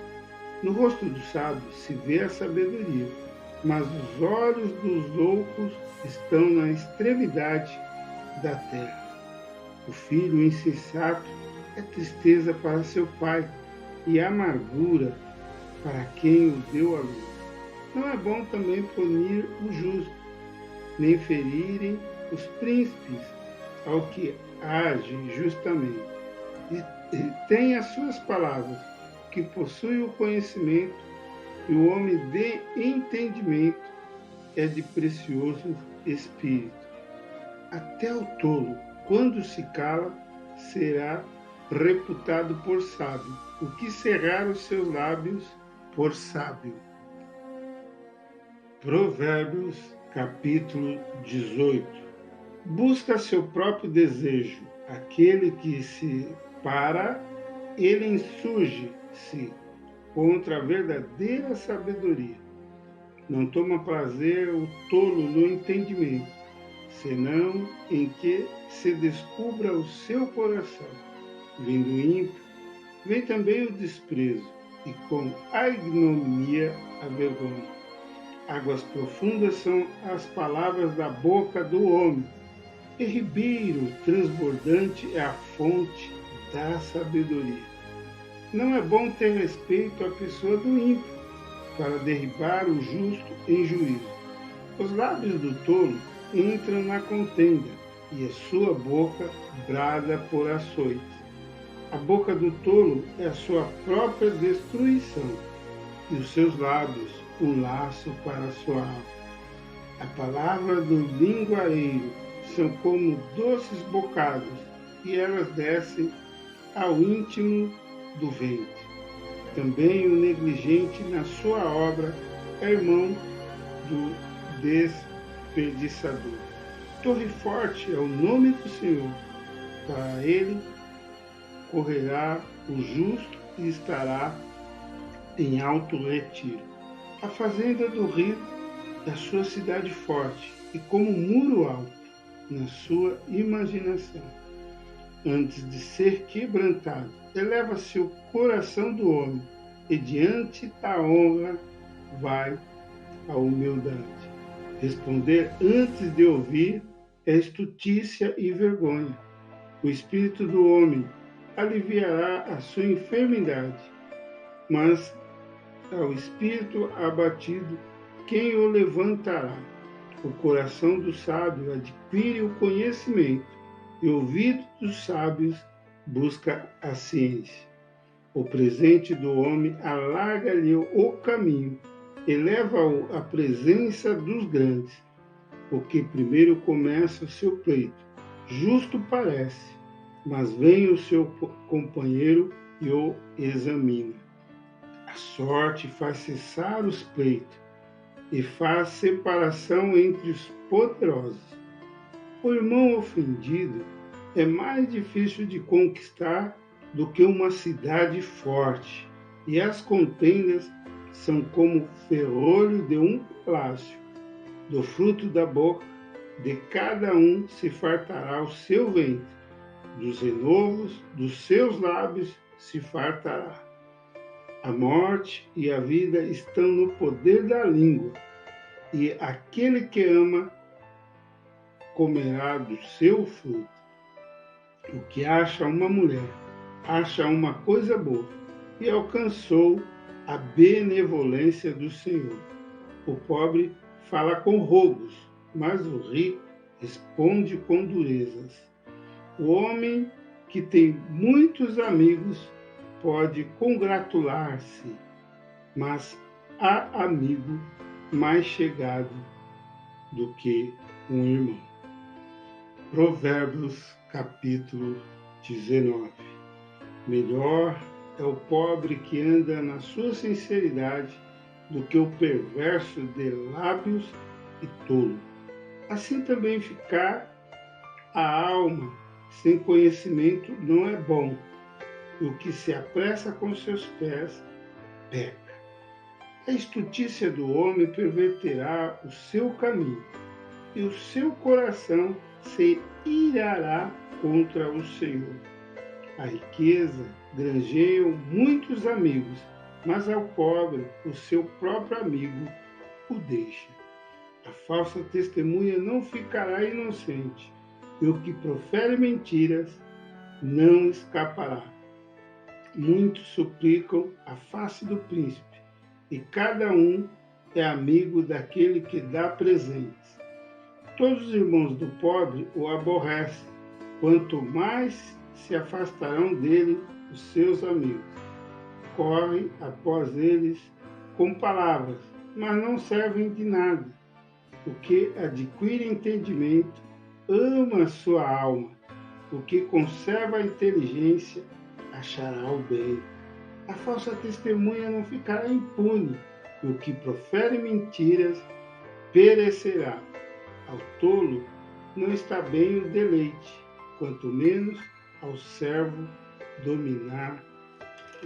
No rosto do sábio se vê a sabedoria, mas os olhos dos loucos estão na extremidade da terra. O filho insensato é tristeza para seu pai e amargura para quem o deu à luz. Não é bom também punir o justo, nem ferirem os príncipes ao que age justamente. E tem as suas palavras, que possui o conhecimento, e o homem de entendimento é de precioso espírito. Até o tolo, quando se cala, será reputado por sábio, o que cerrar os seus lábios por sábio. Provérbios, capítulo 18. Busca seu próprio desejo, aquele que se para, ele insurge-se contra a verdadeira sabedoria. Não toma prazer o tolo no entendimento, senão em que se descubra o seu coração. Vindo o ímpio, vem também o desprezo, e com a ignominia a vergonha. Águas profundas são as palavras da boca do homem, e ribeiro transbordante é a fonte da sabedoria. Não é bom ter respeito à pessoa do ímpio, para derribar o justo em juízo. Os lábios do tolo entram na contenda, e a sua boca brada por açoites. A boca do tolo é a sua própria destruição, e os seus lábios um laço para a sua alma. A palavra do linguareiro são como doces bocados, e elas descem ao íntimo do ventre. Também o negligente na sua obra é irmão do desperdiçador. Torre forte é o nome do Senhor. Para ele correrá o justo e estará em alto retiro. A fazenda do rico é a sua cidade forte, e como muro alto na sua imaginação. Antes de ser quebrantado, eleva-se o coração do homem, e diante da honra vai a humildade. Responder antes de ouvir é estutícia e vergonha. O espírito do homem aliviará a sua enfermidade, mas ao espírito abatido, quem o levantará? O coração do sábio adquire o conhecimento, e o ouvido dos sábios busca a ciência. O presente do homem alarga-lhe o caminho, eleva-o à presença dos grandes. O que primeiro começa o seu pleito, justo parece, mas vem o seu companheiro e o examina. A sorte faz cessar os pleitos e faz separação entre os poderosos. O irmão ofendido é mais difícil de conquistar do que uma cidade forte, e as contendas são como o ferrolho de um palácio. Do fruto da boca de cada um se fartará o seu ventre, dos renovos dos seus lábios se fartará. A morte e a vida estão no poder da língua, e aquele que ama comerá do seu fruto. O que acha uma mulher, acha uma coisa boa, e alcançou a benevolência do Senhor. O pobre fala com rogos, mas o rico responde com durezas. O homem que tem muitos amigos pode congratular-se, mas há amigo mais chegado do que um irmão. Provérbios, capítulo 19. Melhor é o pobre que anda na sua sinceridade do que o perverso de lábios e tolo. Assim também ficar a alma sem conhecimento não é bom. O que se apressa com seus pés, peca. A estutícia do homem perverterá o seu caminho, e o seu coração se irará contra o Senhor. A riqueza granjeia muitos amigos, mas ao pobre o seu próprio amigo o deixa. A falsa testemunha não ficará inocente, e o que profere mentiras não escapará. Muitos suplicam a face do príncipe, e cada um é amigo daquele que dá presentes. Todos os irmãos do pobre o aborrecem, quanto mais se afastarão dele os seus amigos. Corre após eles com palavras, mas não servem de nada. O que adquire entendimento ama a sua alma. O que conserva a inteligência achará o bem. A falsa testemunha não ficará impune. O que profere mentiras perecerá. Ao tolo não está bem o deleite, quanto menos ao servo dominar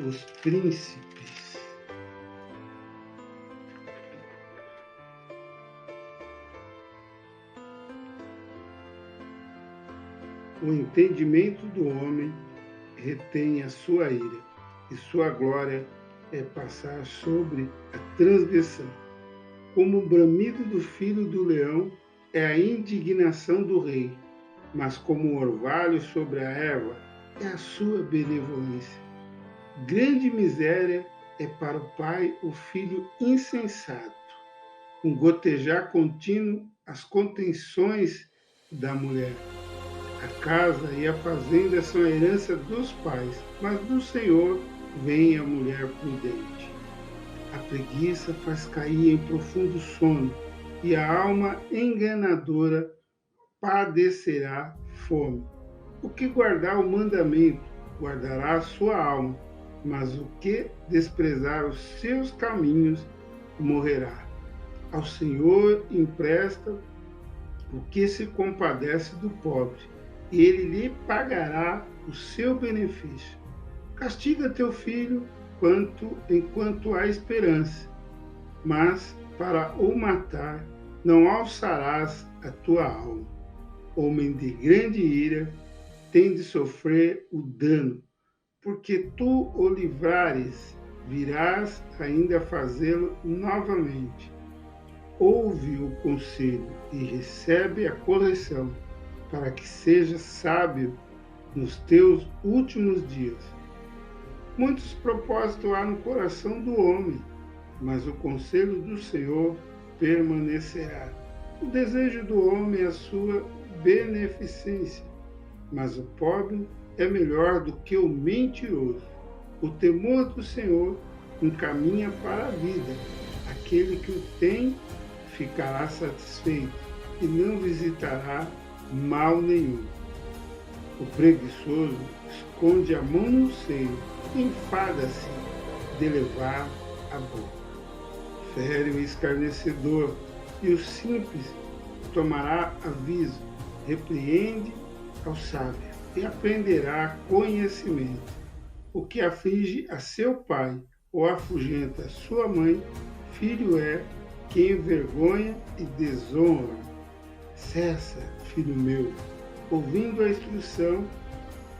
os príncipes. O entendimento do homem retém a sua ira, e sua glória é passar sobre a transgressão. Como o bramido do filho do leão é a indignação do rei, mas como o orvalho sobre a erva é a sua benevolência. Grande miséria é para o pai o filho insensato, um gotejar contínuo as contenções da mulher. A casa e a fazenda são a herança dos pais, mas do Senhor vem a mulher prudente. A preguiça faz cair em profundo sono, e a alma enganadora padecerá fome. O que guardar o mandamento, guardará a sua alma, mas o que desprezar os seus caminhos, morrerá. Ao Senhor empresta o que se compadece do pobre, e ele lhe pagará o seu benefício. Castiga teu filho enquanto há esperança, mas para o matar não alçarás a tua alma. Homem de grande ira tem de sofrer o dano, porque tu o livrares, virás ainda fazê-lo novamente. Ouve o conselho e recebe a correção, para que sejas sábio nos teus últimos dias. Muitos propósitos há no coração do homem, mas o conselho do Senhor permanecerá. O desejo do homem é a sua beneficência, mas o pobre é melhor do que o mentiroso. O temor do Senhor encaminha para a vida. Aquele que o tem ficará satisfeito e não visitará mal nenhum. O preguiçoso esconde a mão no seio e enfada-se de levar a boca. Fere o escarnecedor e o simples tomará aviso. Repreende ao sábio e aprenderá conhecimento. O que aflige a seu pai ou afugenta a sua mãe, filho é que envergonha e desonra. Cessa, filho meu, ouvindo a instrução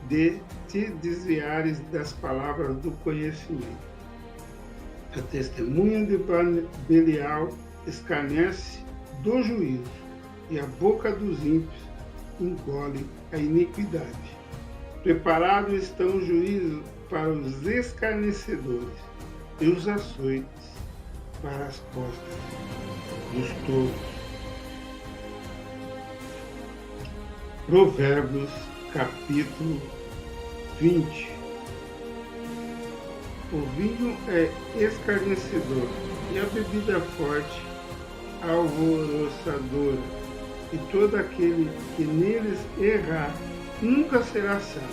de te desviares das palavras do conhecimento. A testemunha de Belial escarnece do juízo, e a boca dos ímpios engole a iniquidade. Preparados estão os juízos para os escarnecedores e os açoites para as costas dos tolos. Provérbios, capítulo 20. O vinho é escarnecedor e a bebida forte alvoroçadora, e todo aquele que neles errar nunca será sábio.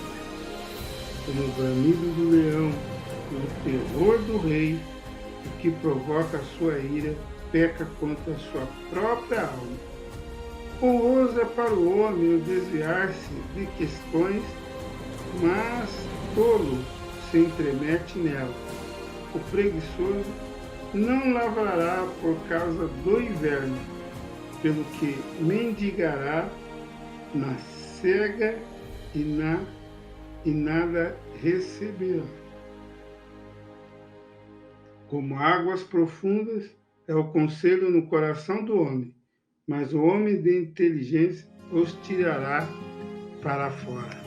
Como o bramido do leão e o terror do rei, o que provoca a sua ira peca contra a sua própria alma. Honroso é para o homem o desviar-se de questões, mas tolo se entremete nela. O preguiçoso não lavrará por causa do inverno, pelo que mendigará na cega e nada receberá. Como águas profundas, é o conselho no coração do homem, mas o homem de inteligência os tirará para fora.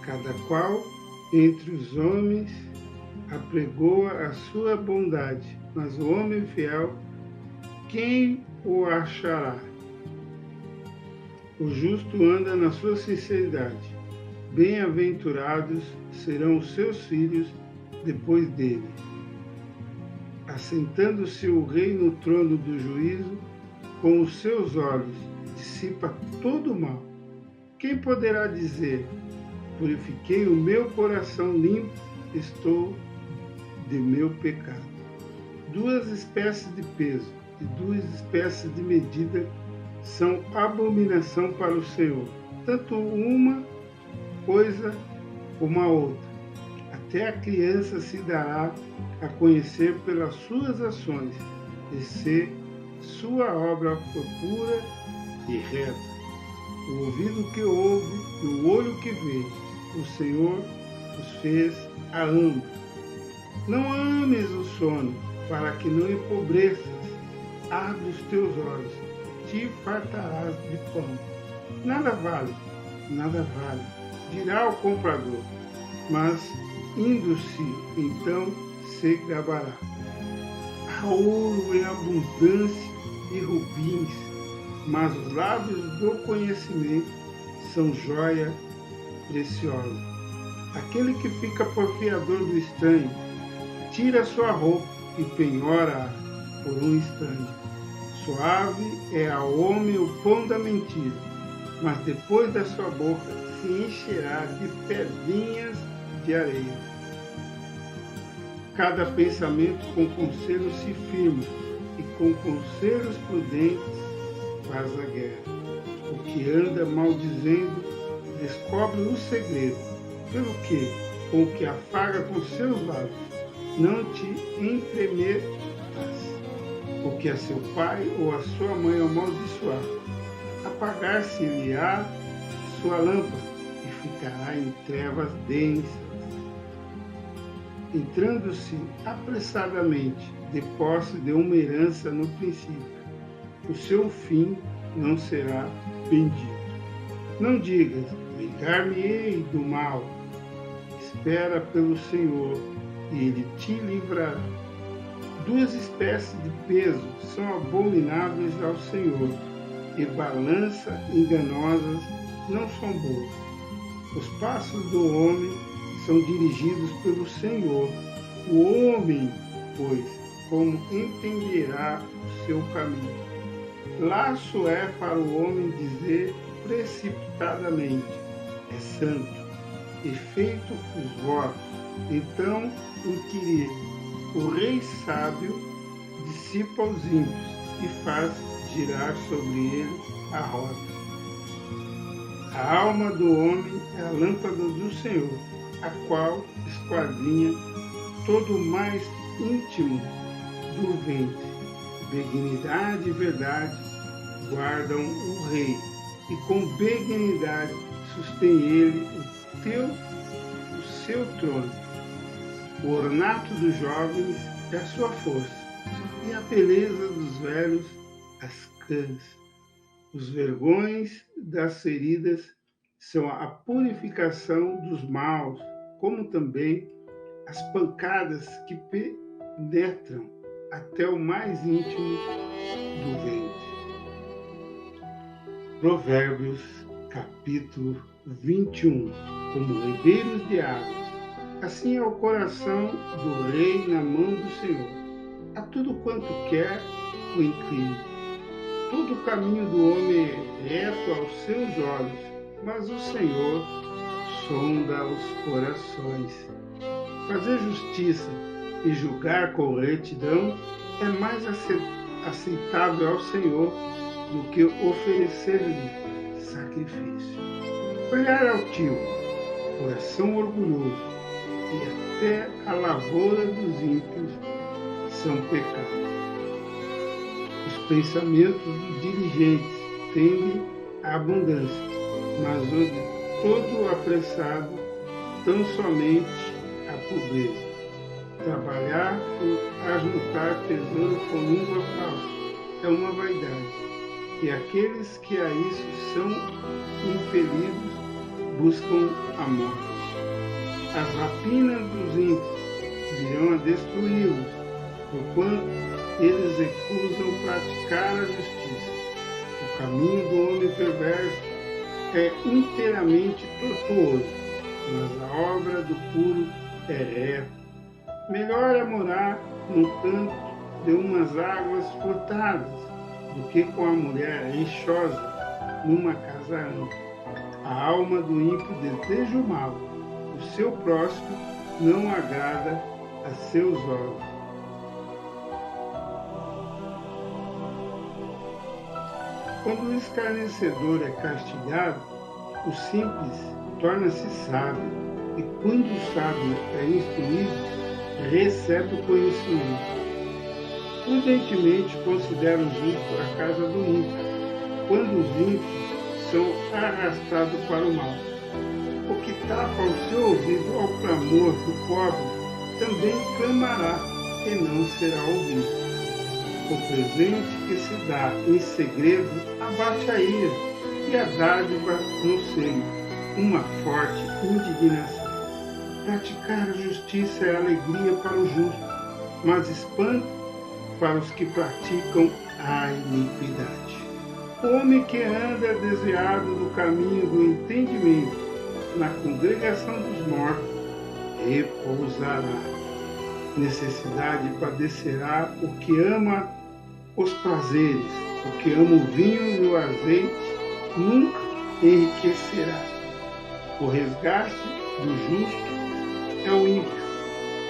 Cada qual entre os homens apregoa a sua bondade, mas o homem fiel, quem o achará? O justo anda na sua sinceridade. Bem-aventurados serão os seus filhos depois dele. Assentando-se o rei no trono do juízo, com os seus olhos dissipa todo o mal. Quem poderá dizer: purifiquei o meu coração, limpo estou de meu pecado? Duas espécies de peso e duas espécies de medida são abominação para o Senhor, tanto uma coisa como a outra. Até a criança se dará a conhecer pelas suas ações, e se sua obra for pura e reta. O ouvido que ouve e o olho que vê, o Senhor os fez a ambos. Não ames o sono, para que não empobreças. Abre os teus olhos, te fartarás de pão. Nada vale, dirá o comprador, mas indo-se, então se gabará. Há ouro em abundância e rubins, mas os lábios do conhecimento são joia preciosa. Aquele que fica por fiador do estranho, tira sua roupa e penhora-a por um estranho. Suave é ao homem o pão da mentira, mas depois da sua boca se encherá de pedrinhas de areia. Cada pensamento com conselho se firma, e com conselhos prudentes faz a guerra. O que anda maldizendo descobre o segredo, pelo que, com o que afaga com seus lábios, não te entremetas. O que a seu pai ou a sua mãe amaldiçoar, apagar-se-lhe-á sua lâmpada e ficará em trevas densas. Entrando-se apressadamente de posse de uma herança no princípio, o seu fim não será bendito. Não digas: vingar-me-ei do mal. Espera pelo Senhor, e Ele te livrará. Duas espécies de peso são abomináveis ao Senhor, e balança enganosas não são boas. Os passos do homem são dirigidos pelo Senhor. O homem, pois, como entenderá o seu caminho? Laço é para o homem dizer precipitadamente: é santo, e feito os votos, então inquirir. O rei sábio dissipa os ímpios e faz girar sobre ele a roda. A alma do homem é a lâmpada do Senhor, a qual esquadrinha todo o mais íntimo do ventre. Benignidade e verdade guardam o rei, e com benignidade sustém ele o seu trono. O ornato dos jovens é a sua força, e a beleza dos velhos as cãs. Os vergões das feridas são a purificação dos maus, como também as pancadas que penetram até o mais íntimo do ventre. Provérbios, capítulo 21. Como ribeiros de águas, assim é o coração do rei na mão do Senhor. A tudo quanto quer o inclina. Todo o caminho do homem é reto aos seus olhos, mas o Senhor sonda os corações. Fazer justiça e julgar com retidão é mais aceitável ao Senhor do que oferecer-lhe sacrifício. Olhar altivo, coração orgulhoso, e até a lavoura dos ímpios são pecados. Os pensamentos dos diligentes tendem à abundância, mas o de todo apressado tão somente a pobreza. Trabalhar por ajuntar tesouro com língua falsa é uma vaidade, e aqueles que a isso são impelidos buscam a morte. As rapinas dos ímpios virão a destruí-los, porquanto eles recusam praticar a justiça. O caminho do homem perverso é inteiramente tortuoso, mas a obra do puro é reta. Melhor é morar no canto de umas águas furtadas do que com a mulher rixosa numa casa ampla. A alma do ímpio deseja o mal, o seu próximo não agrada a seus olhos. Quando o escarnecedor é castigado, o simples torna-se sábio, e quando o sábio é instruído, recebe o conhecimento. Prudentemente considera o justo a casa do ímpio, quando os ímpios são arrastados para o mal. O que tapa o seu ouvido ao clamor do pobre também clamará e não será ouvido. O presente que se dá em segredo abate a ira, e a dádiva no seio, uma forte indignação. Praticar a justiça é alegria para o justo, mas espanto para os que praticam a iniquidade. O homem que anda desviado do caminho do entendimento, na congregação dos mortos, repousará. Necessidade padecerá o que ama os prazeres, o que ama o vinho e o azeite, nunca enriquecerá. O resgate do justo é o ímpio,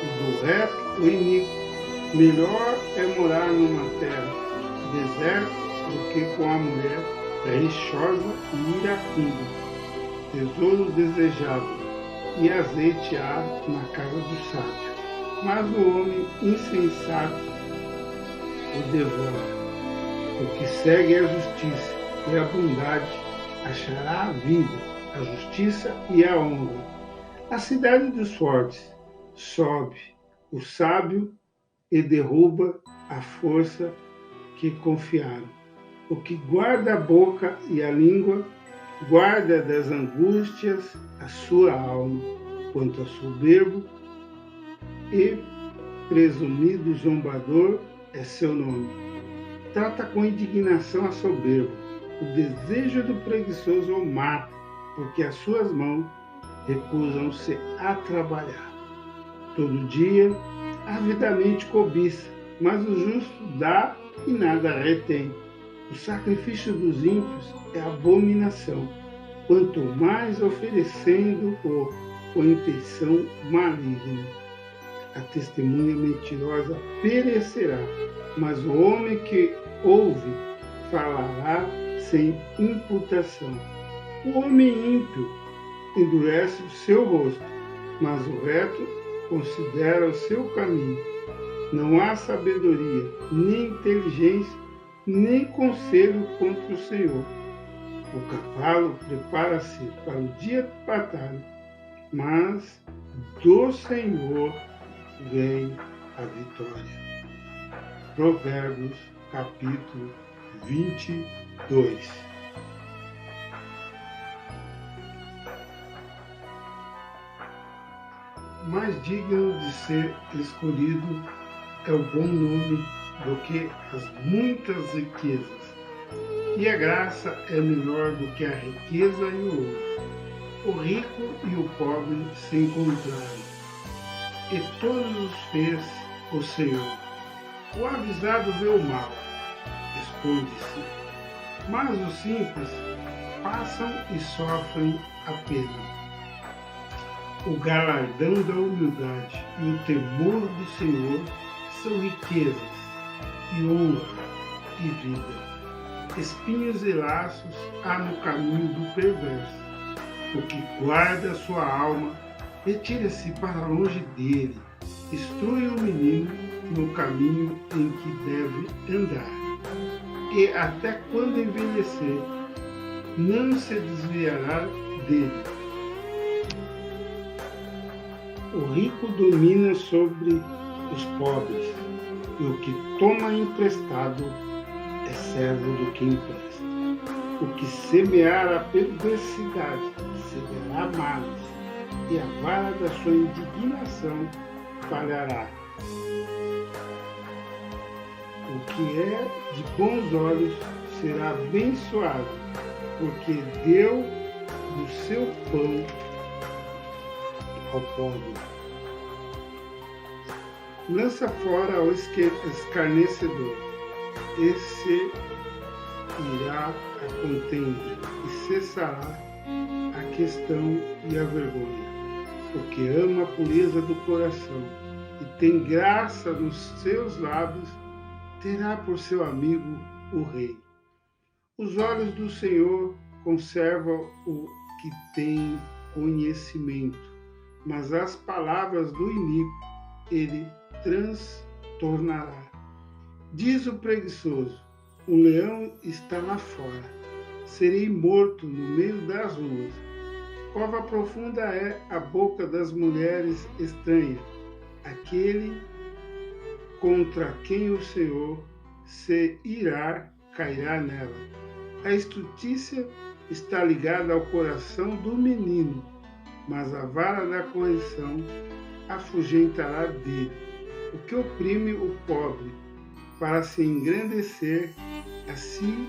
e do reto o iníquo. Melhor é morar numa terra deserta do que com a mulher rixosa e iracunda. Tesouro desejável e azeite há na casa do sábio, mas o homem insensato o devora. O que segue a justiça e a bondade achará a vida, a justiça e a honra. A cidade dos fortes sobe o sábio e derruba a força que confiaram. O que guarda a boca e a língua, guarda das angústias a sua alma. Quanto ao soberbo e presumido zombador é seu nome. Trata com indignação a soberba. O desejo do preguiçoso o mata, porque as suas mãos recusam-se a trabalhar. Todo dia, avidamente cobiça, mas o justo dá e nada retém. O sacrifício dos ímpios é abominação, quanto mais oferecendo-o com intenção maligna. A testemunha mentirosa perecerá, mas o homem que ouve falará sem imputação. O homem ímpio endurece o seu rosto, mas o reto considera o seu caminho. Não há sabedoria, nem inteligência, nem conselho contra o Senhor. O cavalo prepara-se para o dia de batalha, mas do Senhor vem a vitória. Provérbios, capítulo 22. Mais digno de ser escolhido é o bom nome do que as muitas riquezas, e a graça é melhor do que a riqueza e o ouro. O rico e o pobre se encontraram, e todos os fez o Senhor. O avisado vê o mal, esconde-se, mas os simples passam e sofrem a pena. O galardão da humildade e o temor do Senhor são riquezas, e honra e vida. Espinhos e laços há no caminho do perverso. O que guarda sua alma, retira-se para longe dele. Instrui o menino no caminho em que deve andar. E até quando envelhecer, não se desviará dele. O rico domina sobre os pobres, e o que toma emprestado é servo do que empresta. O que semear a perversidade semeará males, e a vara da sua indignação falhará. O que é de bons olhos será abençoado, porque deu do seu pão ao pobre. Lança fora o escarnecedor, esse irá a contenda, e cessará a questão e a vergonha. O que ama a pureza do coração e tem graça nos seus lábios, terá por seu amigo o rei. Os olhos do Senhor conservam o que tem conhecimento, mas as palavras do iníquo ele transtornará. Diz o preguiçoso: o leão está lá fora, serei morto no meio das ruas. Cova profunda é a boca das mulheres estranhas, aquele contra quem o Senhor se irá, cairá nela. A estutícia está ligada ao coração do menino, mas a vara da correção afugentará dele. O que oprime o pobre para se engrandecer a si,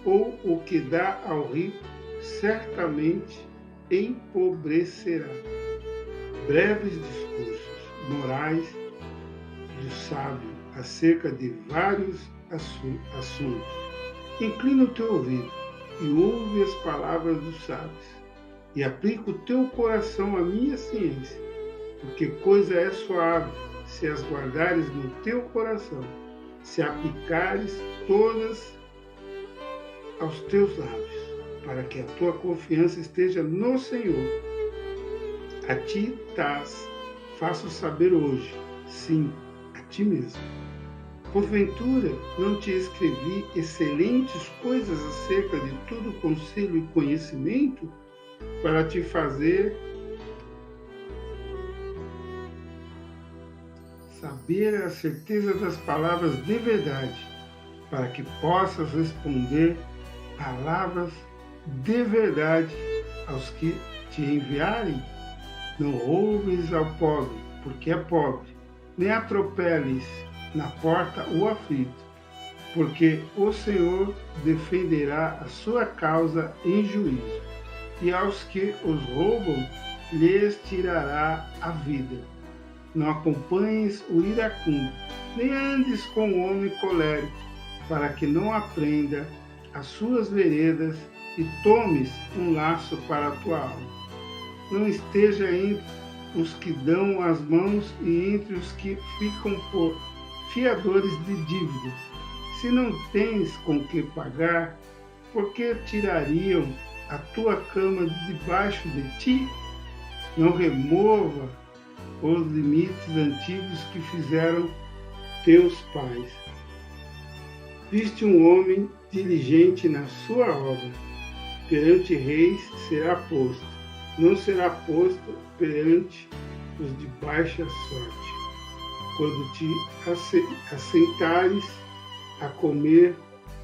ou o que dá ao rico, certamente empobrecerá. Breves discursos morais do sábio acerca de vários assuntos. Inclina o teu ouvido e ouve as palavras dos sábios, e aplica o teu coração à minha ciência, porque coisa é suave se as guardares no teu coração, se aplicares todas aos teus lábios, para que a tua confiança esteja no Senhor. A ti faço saber hoje, sim, a ti mesmo. Porventura, não te escrevi excelentes coisas acerca de todo conselho e conhecimento, para te fazer saber a certeza das palavras de verdade, para que possas responder palavras de verdade aos que te enviarem? Não roubes ao pobre, porque é pobre, nem atropeles na porta o aflito, porque o Senhor defenderá a sua causa em juízo, e aos que os roubam lhes tirará a vida. Não acompanhes o iracundo, nem andes com o homem colérico, para que não aprenda as suas veredas e tomes um laço para a tua alma. Não esteja entre os que dão as mãos e entre os que ficam por fiadores de dívidas. Se não tens com que pagar, por que tirariam a tua cama de debaixo de ti? Não remova os limites antigos que fizeram teus pais. Viste um homem diligente na sua obra, perante reis será posto, não será posto perante os de baixa sorte. Quando te assentares a comer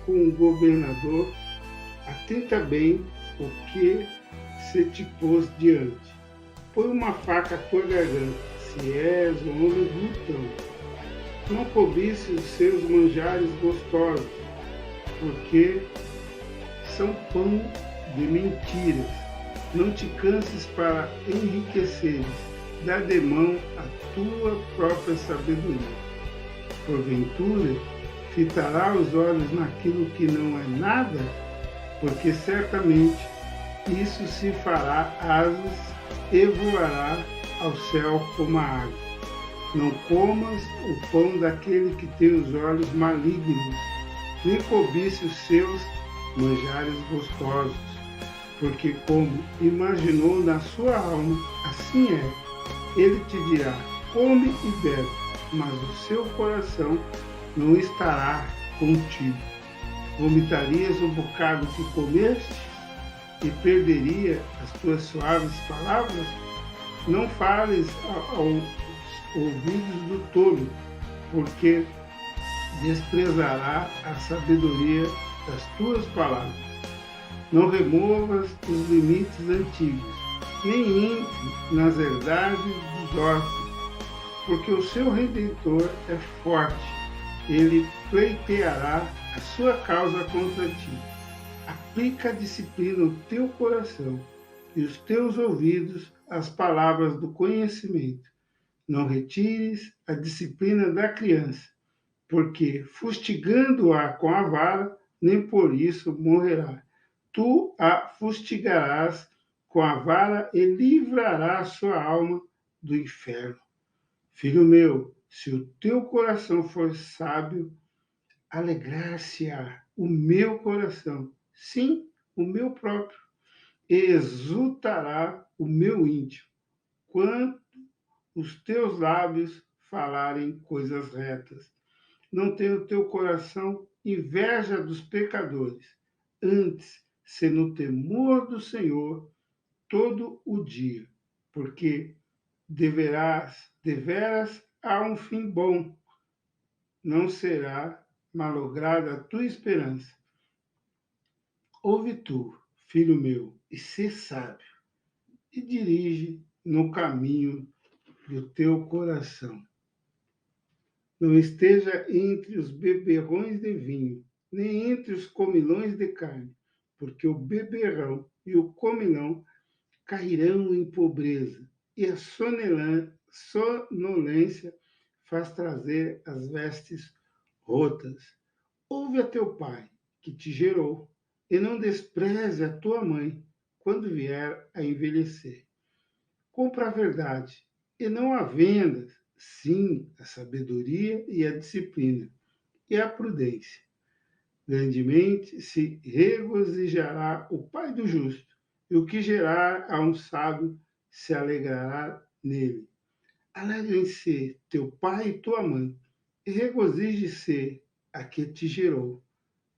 com o governador, atenta bem o que se te pôs diante. Põe uma faca à tua garganta, se és um homem glutão. Não cobice os seus manjares gostosos, porque são pão de mentiras. Não te canses para enriqueceres, dá de mão a tua própria sabedoria. Porventura, fitará os olhos naquilo que não é nada, porque certamente isso se fará asas e voará ao céu como a água. Não comas o pão daquele que tem os olhos malignos, nem cobice os seus manjares gostosos, porque como imaginou na sua alma, assim é. Ele te dirá, come e bebe, mas o seu coração não estará contigo. Vomitarias o bocado que comeste e perderia as tuas suaves palavras? Não fales aos ouvidos do tolo, porque desprezará a sabedoria das tuas palavras. Não removas os limites antigos, nem entre nas verdades dos órfãos, porque o seu Redentor é forte, ele pleiteará a sua causa contra ti. Aplica a disciplina no teu coração e os teus ouvidos às palavras do conhecimento. Não retires a disciplina da criança, porque fustigando-a com a vara, nem por isso morrerá. Tu a fustigarás com a vara e livrarás sua alma do inferno. Filho meu, se o teu coração for sábio, alegrar-se-á o meu coração, sim, o meu próprio, e exultará o meu íntimo, quando os teus lábios falarem coisas retas. Não tenha o teu coração inveja dos pecadores, antes, se no temor do Senhor todo o dia, porque deveras há um fim bom, não será malograda a tua esperança. Ouve tu, filho meu, e sê sábio, e dirige no caminho do teu coração. Não esteja entre os beberrões de vinho, nem entre os comilões de carne, porque o beberrão e o comilão cairão em pobreza, e a sonolência faz trazer as vestes rotas. Ouve a teu pai, que te gerou, e não despreze a tua mãe quando vier a envelhecer. Compra a verdade, e não a vendas, sim, a sabedoria e a disciplina, e a prudência. Grandemente se regozijará o pai do justo, e o que gerar a um sábio se alegrará nele. Alegrem-se teu pai e tua mãe, e regozije-se a que te gerou.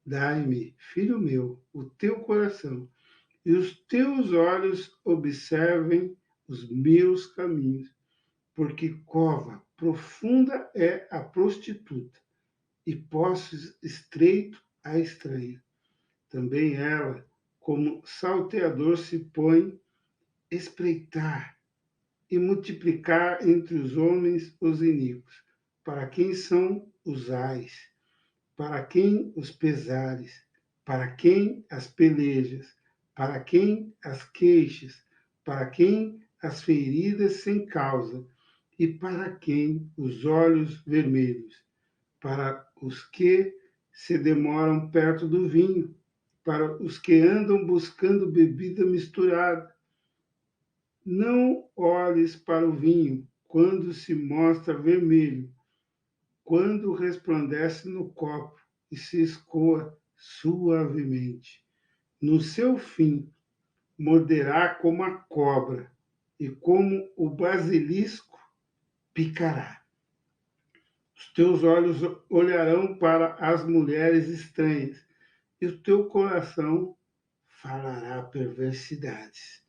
Dai-me, filho meu, o teu coração, e os teus olhos observem os meus caminhos, porque cova profunda é a prostituta, e poço estreito a estranha. Também ela, como salteador, se põe espreitar e multiplicar entre os homens os iníquos. Para quem são os ais? Para quem os pesares? Para quem as pelejas? Para quem as queixas? Para quem as feridas sem causa? E para quem os olhos vermelhos? Para os que se demoram perto do vinho, para os que andam buscando bebida misturada. Não olhes para o vinho quando se mostra vermelho, quando resplandece no copo e se escoa suavemente. No seu fim, morderá como a cobra, e como o basilisco picará. Os teus olhos olharão para as mulheres estranhas, e o teu coração falará perversidades.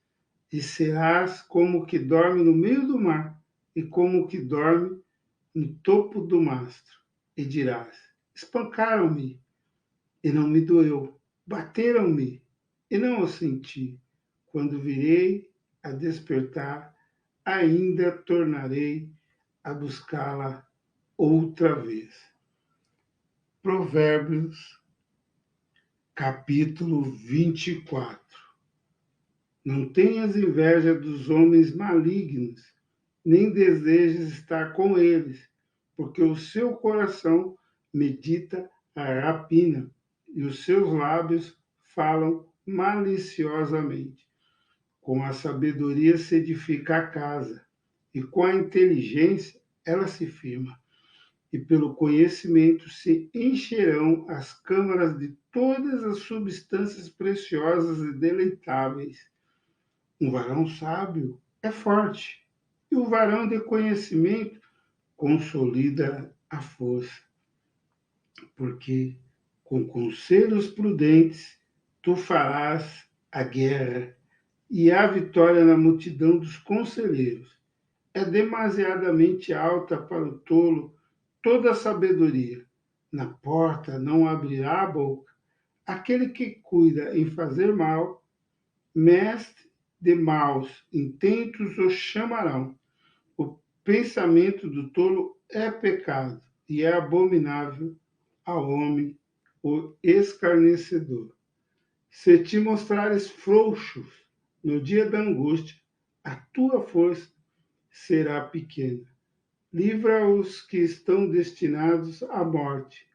E serás como o que dorme no meio do mar, e como o que dorme no topo do mastro. E dirás: espancaram-me, e não me doeu. Bateram-me, e não o senti. Quando virei a despertar, ainda tornarei a buscá-la outra vez. Provérbios, capítulo 24. Não tenhas inveja dos homens malignos, nem desejes estar com eles, porque o seu coração medita a rapina, e os seus lábios falam maliciosamente. Com a sabedoria se edifica a casa, e com a inteligência ela se firma. E pelo conhecimento se encherão as câmaras de todas as substâncias preciosas e deleitáveis. Um varão sábio é forte, e o varão de conhecimento consolida a força, porque com conselhos prudentes tu farás a guerra, e há vitória na multidão dos conselheiros. É demasiadamente alta para o tolo toda a sabedoria. Na porta não abrirá a boca. Aquele que cuida em fazer mal, mestre de maus intentos o chamarão. O pensamento do tolo é pecado e é abominável ao homem o escarnecedor. Se te mostrares frouxos no dia da angústia, a tua força será pequena. Livra os que estão destinados à morte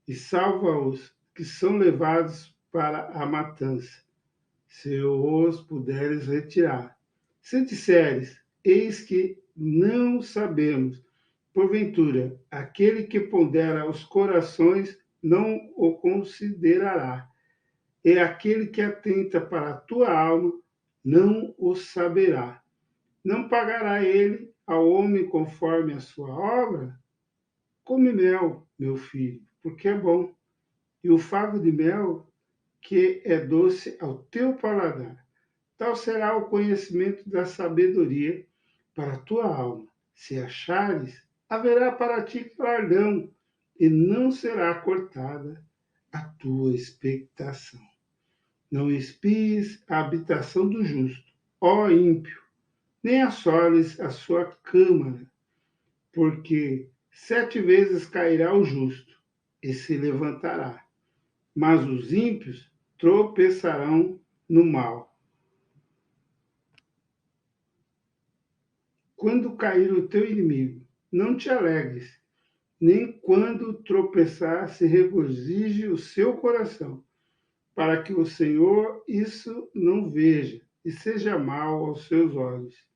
e salva os que são levados para a matança, se os puderes retirar. Se disseres, eis que não sabemos, porventura, aquele que pondera os corações não o considerará, e aquele que atenta para a tua alma não o saberá. Não pagará ele ao homem conforme a sua obra? Come mel, meu filho, porque é bom, e o favo de mel, que é doce ao teu paladar. Tal será o conhecimento da sabedoria para a tua alma. Se achares, haverá para ti galardão, e não será cortada a tua expectação. Não espies a habitação do justo, ó ímpio, nem assoles a sua câmara, porque 7 vezes cairá o justo e se levantará, mas os ímpios tropeçarão no mal. Quando cair o teu inimigo, não te alegres, nem quando tropeçar se regozije o seu coração, para que o Senhor isso não veja e seja mal aos seus olhos,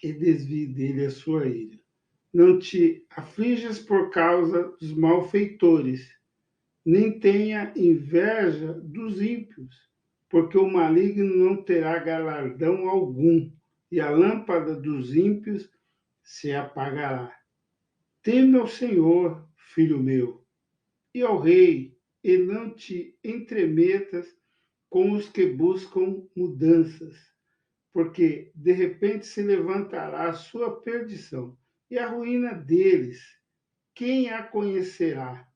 e desvie dele a sua ira. Não te aflijas por causa dos malfeitores, nem tenha inveja dos ímpios, porque o maligno não terá galardão algum, e a lâmpada dos ímpios se apagará. Teme ao Senhor, filho meu, e ao rei, e não te entremetas com os que buscam mudanças, porque de repente se levantará a sua perdição e a ruína deles. Quem a conhecerá?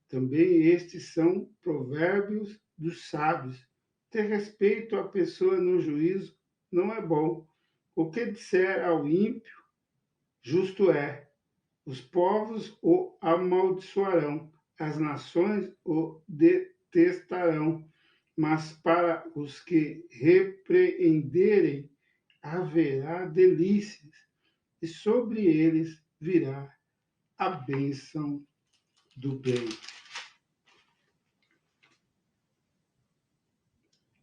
Também estes são provérbios dos sábios. Ter respeito à pessoa no juízo não é bom. O que disser ao ímpio, justo é. Os povos o amaldiçoarão, as nações o detestarão, mas para os que repreenderem haverá delícias, e sobre eles virá a bênção do bem.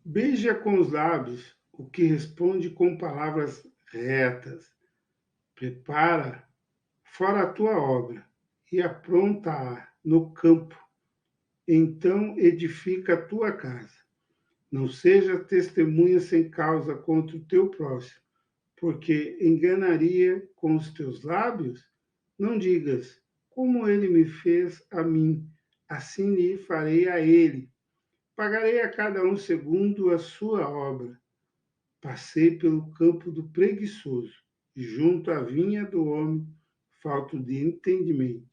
Beija com os lábios o que responde com palavras retas. Prepara fora a tua obra e apronta-a no campo. Então edifica a tua casa. Não seja testemunha sem causa contra o teu próximo, porque enganaria com os teus lábios. Não digas, como ele me fez a mim, assim lhe farei a ele. Pagarei a cada um segundo a sua obra. Passei pelo campo do preguiçoso, e junto à vinha do homem, falto de entendimento.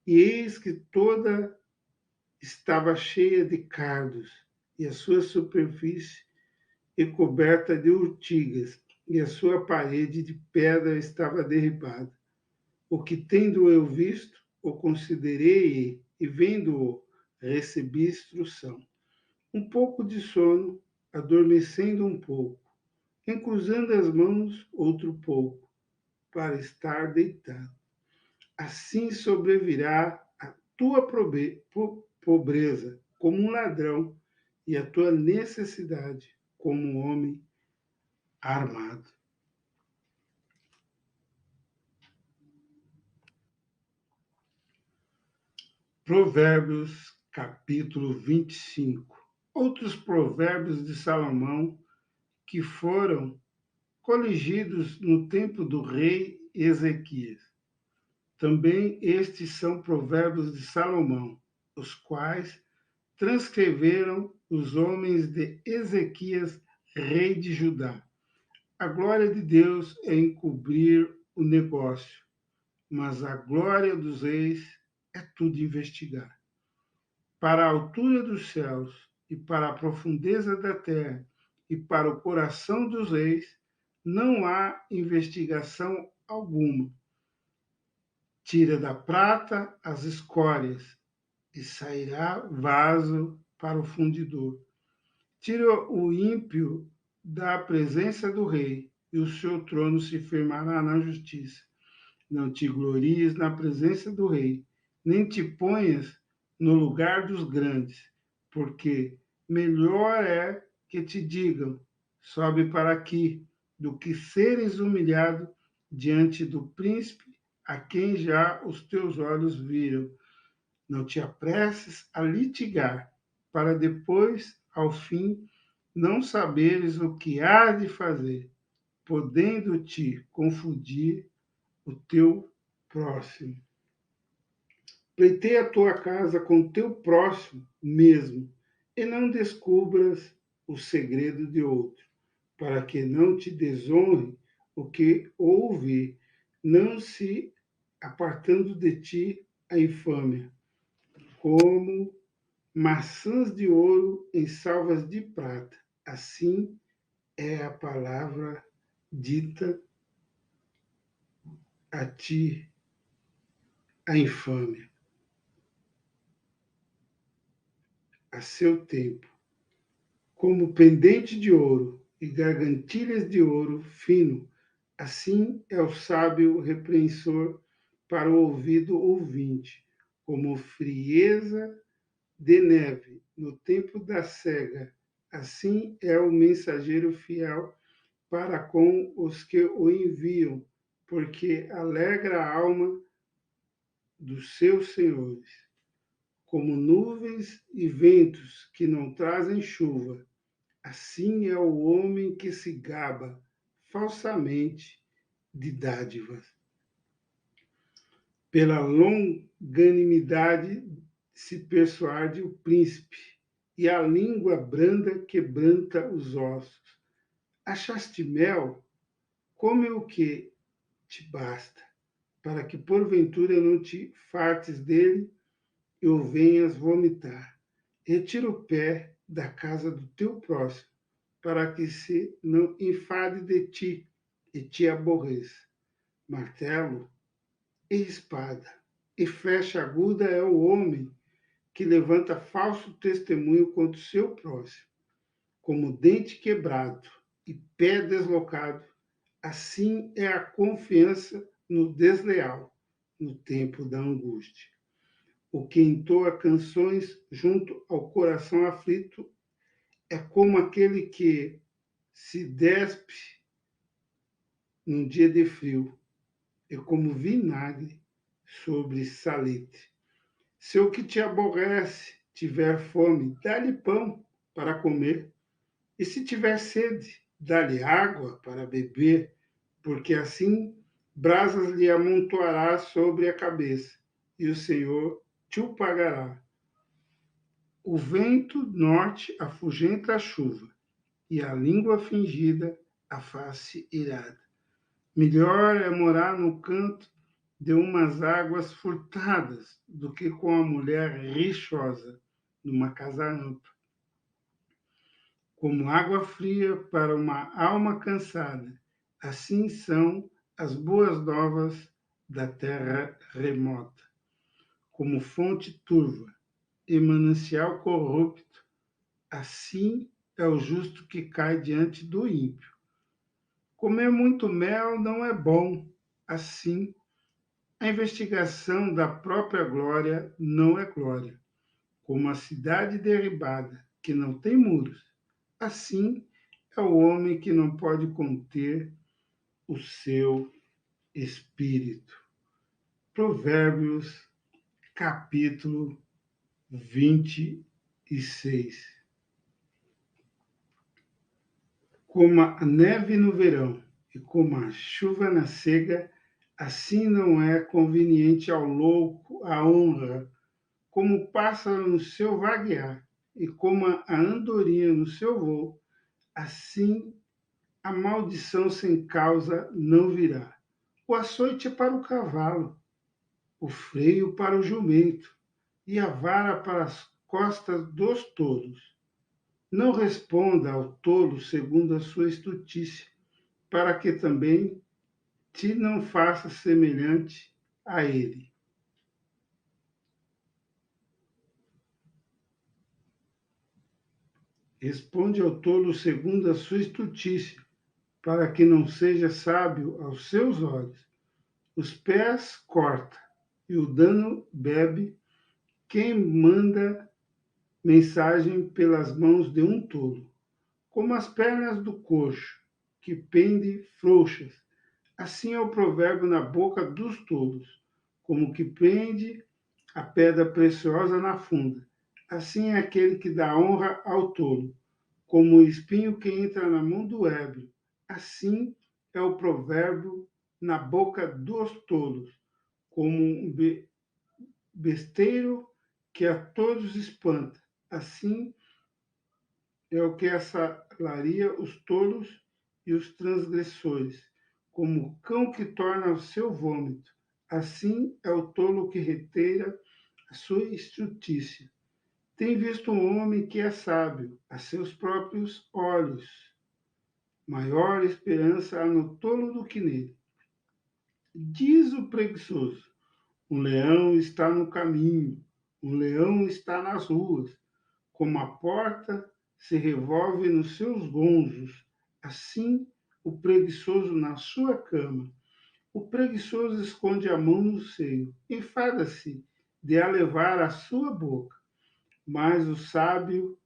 E eis que toda estava cheia de cardos, e a sua superfície é coberta de urtigas, e a sua parede de pedra estava derribada. O que tendo eu visto, o considerei, e vendo-o, recebi instrução. Um pouco de sono, adormecendo um pouco, encruzando as mãos outro pouco, para estar deitado. Assim sobrevirá a tua pobreza como um ladrão, e a tua necessidade como um homem armado. Provérbios, capítulo 25. Outros provérbios de Salomão que foram coligidos no tempo do rei Ezequias. Também estes são provérbios de Salomão, os quais transcreveram os homens de Ezequias rei de Judá. A glória de Deus é encobrir o negócio, mas a glória dos reis é tudo investigar. Para a altura dos céus e para a profundeza da terra e para o coração dos reis, não há investigação alguma. Tira da prata as escórias e sairá vaso para o fundidor. Tira o ímpio da presença do rei e o seu trono se firmará na justiça. Não te glories na presença do rei, nem te ponhas no lugar dos grandes, porque melhor é que te digam, sobe para aqui, do que seres humilhado diante do príncipe a quem já os teus olhos viram. Não te apresses a litigar, para depois, ao fim, não saberes o que há de fazer, podendo te confundir o teu próximo. Pleiteia a tua casa com teu próximo mesmo, e não descubras o segredo de outro, para que não te desonre o que ouve, não se apartando de ti a infâmia, como maçãs de ouro em salvas de prata. Assim é a palavra dita a ti, a infâmia, a seu tempo, como pendente de ouro e gargantilhas de ouro fino, assim é o sábio repreensor para o ouvido ouvinte, como frieza de neve no tempo da cega, assim é o mensageiro fiel para com os que o enviam, porque alegra a alma dos seus senhores. Como nuvens e ventos que não trazem chuva, assim é o homem que se gaba falsamente de dádivas. Pela longanimidade se persuade o príncipe, e a língua branda quebranta os ossos. Achaste mel? Come o que te basta, para que porventura não te fartes dele e o venhas vomitar. Retira o pé da casa do teu próximo, para que se não enfade de ti e te aborreça. Martelo e espada e flecha aguda é o homem que levanta falso testemunho contra o seu próximo. Como dente quebrado e pé deslocado, assim é a confiança no desleal, no tempo da angústia. O que entoa canções junto ao coração aflito é como aquele que se despe num dia de frio, é como vinagre sobre salete. Se o que te aborrece tiver fome, dá-lhe pão para comer, e se tiver sede, dá-lhe água para beber, porque assim brasas lhe amontoará sobre a cabeça, e o Senhor te o pagará. O vento norte afugenta a chuva, e a língua fingida a face irada. Melhor é morar no canto de umas águas furtadas do que com a mulher rixosa numa casa ampla. Como água fria para uma alma cansada, assim são as boas novas da terra remota. Como fonte turva e manancial corrupto, assim é o justo que cai diante do ímpio. Comer muito mel não é bom, assim a investigação da própria glória não é glória. Como a cidade derribada, que não tem muros, assim é o homem que não pode conter o seu espírito. Provérbios, capítulo 26. Como a neve no verão e como a chuva na cega, assim não é conveniente ao louco a honra, como o pássaro no seu vaguear e como a andorinha no seu voo, assim a maldição sem causa não virá. O açoite é para o cavalo, o freio para o jumento, e a vara para as costas dos tolos. Não responda ao tolo segundo a sua estutícia, para que também te não faça semelhante a ele. Responde ao tolo segundo a sua estutícia, para que não seja sábio aos seus olhos. Os pés corta, e o dano bebe quem manda mensagem pelas mãos de um tolo. Como as pernas do coxo, que pende frouxas, assim é o provérbio na boca dos tolos, como que prende a pedra preciosa na funda. Assim é aquele que dá honra ao tolo, como o espinho que entra na mão do ébrio. Assim é o provérbio na boca dos tolos, como um besteiro que a todos espanta. Assim é o que assalaria os tolos e os transgressores, como o cão que torna o seu vômito. Assim é o tolo que reteira a sua estutícia. Tem visto um homem que é sábio a seus próprios olhos. Maior esperança há no tolo do que nele. Diz o preguiçoso: um leão está no caminho, um leão está nas ruas. Como a porta se revolve nos seus gonzos, assim o preguiçoso na sua cama. O preguiçoso esconde a mão no seio, enfada-se de a levar à sua boca. Mas o sábio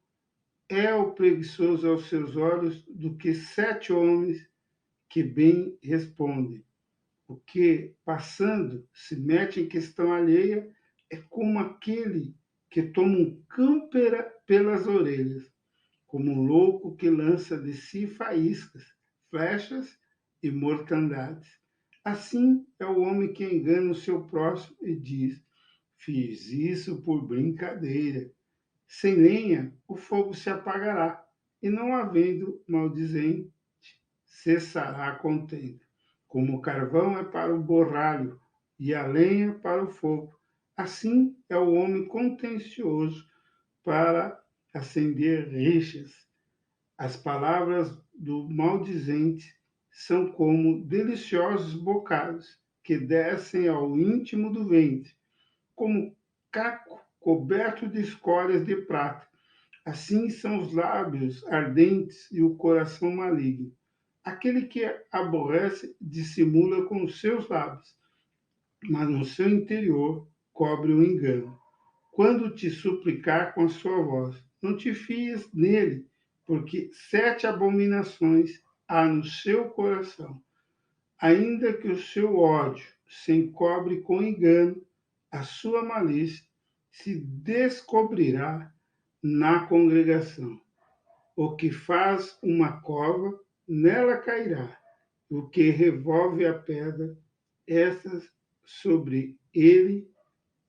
é o preguiçoso aos seus olhos do que 7 homens que bem respondem. O que, passando, se mete em questão alheia é como aquele que toma um cão pelas orelhas, como um louco que lança de si faíscas, flechas e mortandades. Assim é o homem que engana o seu próximo e diz: fiz isso por brincadeira. Sem lenha, o fogo se apagará, e não havendo maldizente, cessará a contenda. Como o carvão é para o borralho e a lenha para o fogo, assim é o homem contencioso para acender rixas. As palavras do maldizente são como deliciosos bocados que descem ao íntimo do ventre, como caco coberto de escórias de prata. Assim são os lábios ardentes e o coração maligno. Aquele que aborrece dissimula com os seus lábios, mas no seu interior cobre o engano. Quando te suplicar com a sua voz, não te fies nele, porque 7 abominações há no seu coração. Ainda que o seu ódio se encobre com engano, a sua malícia se descobrirá na congregação. O que faz uma cova, nela cairá. O que revolve a pedra, essas sobre ele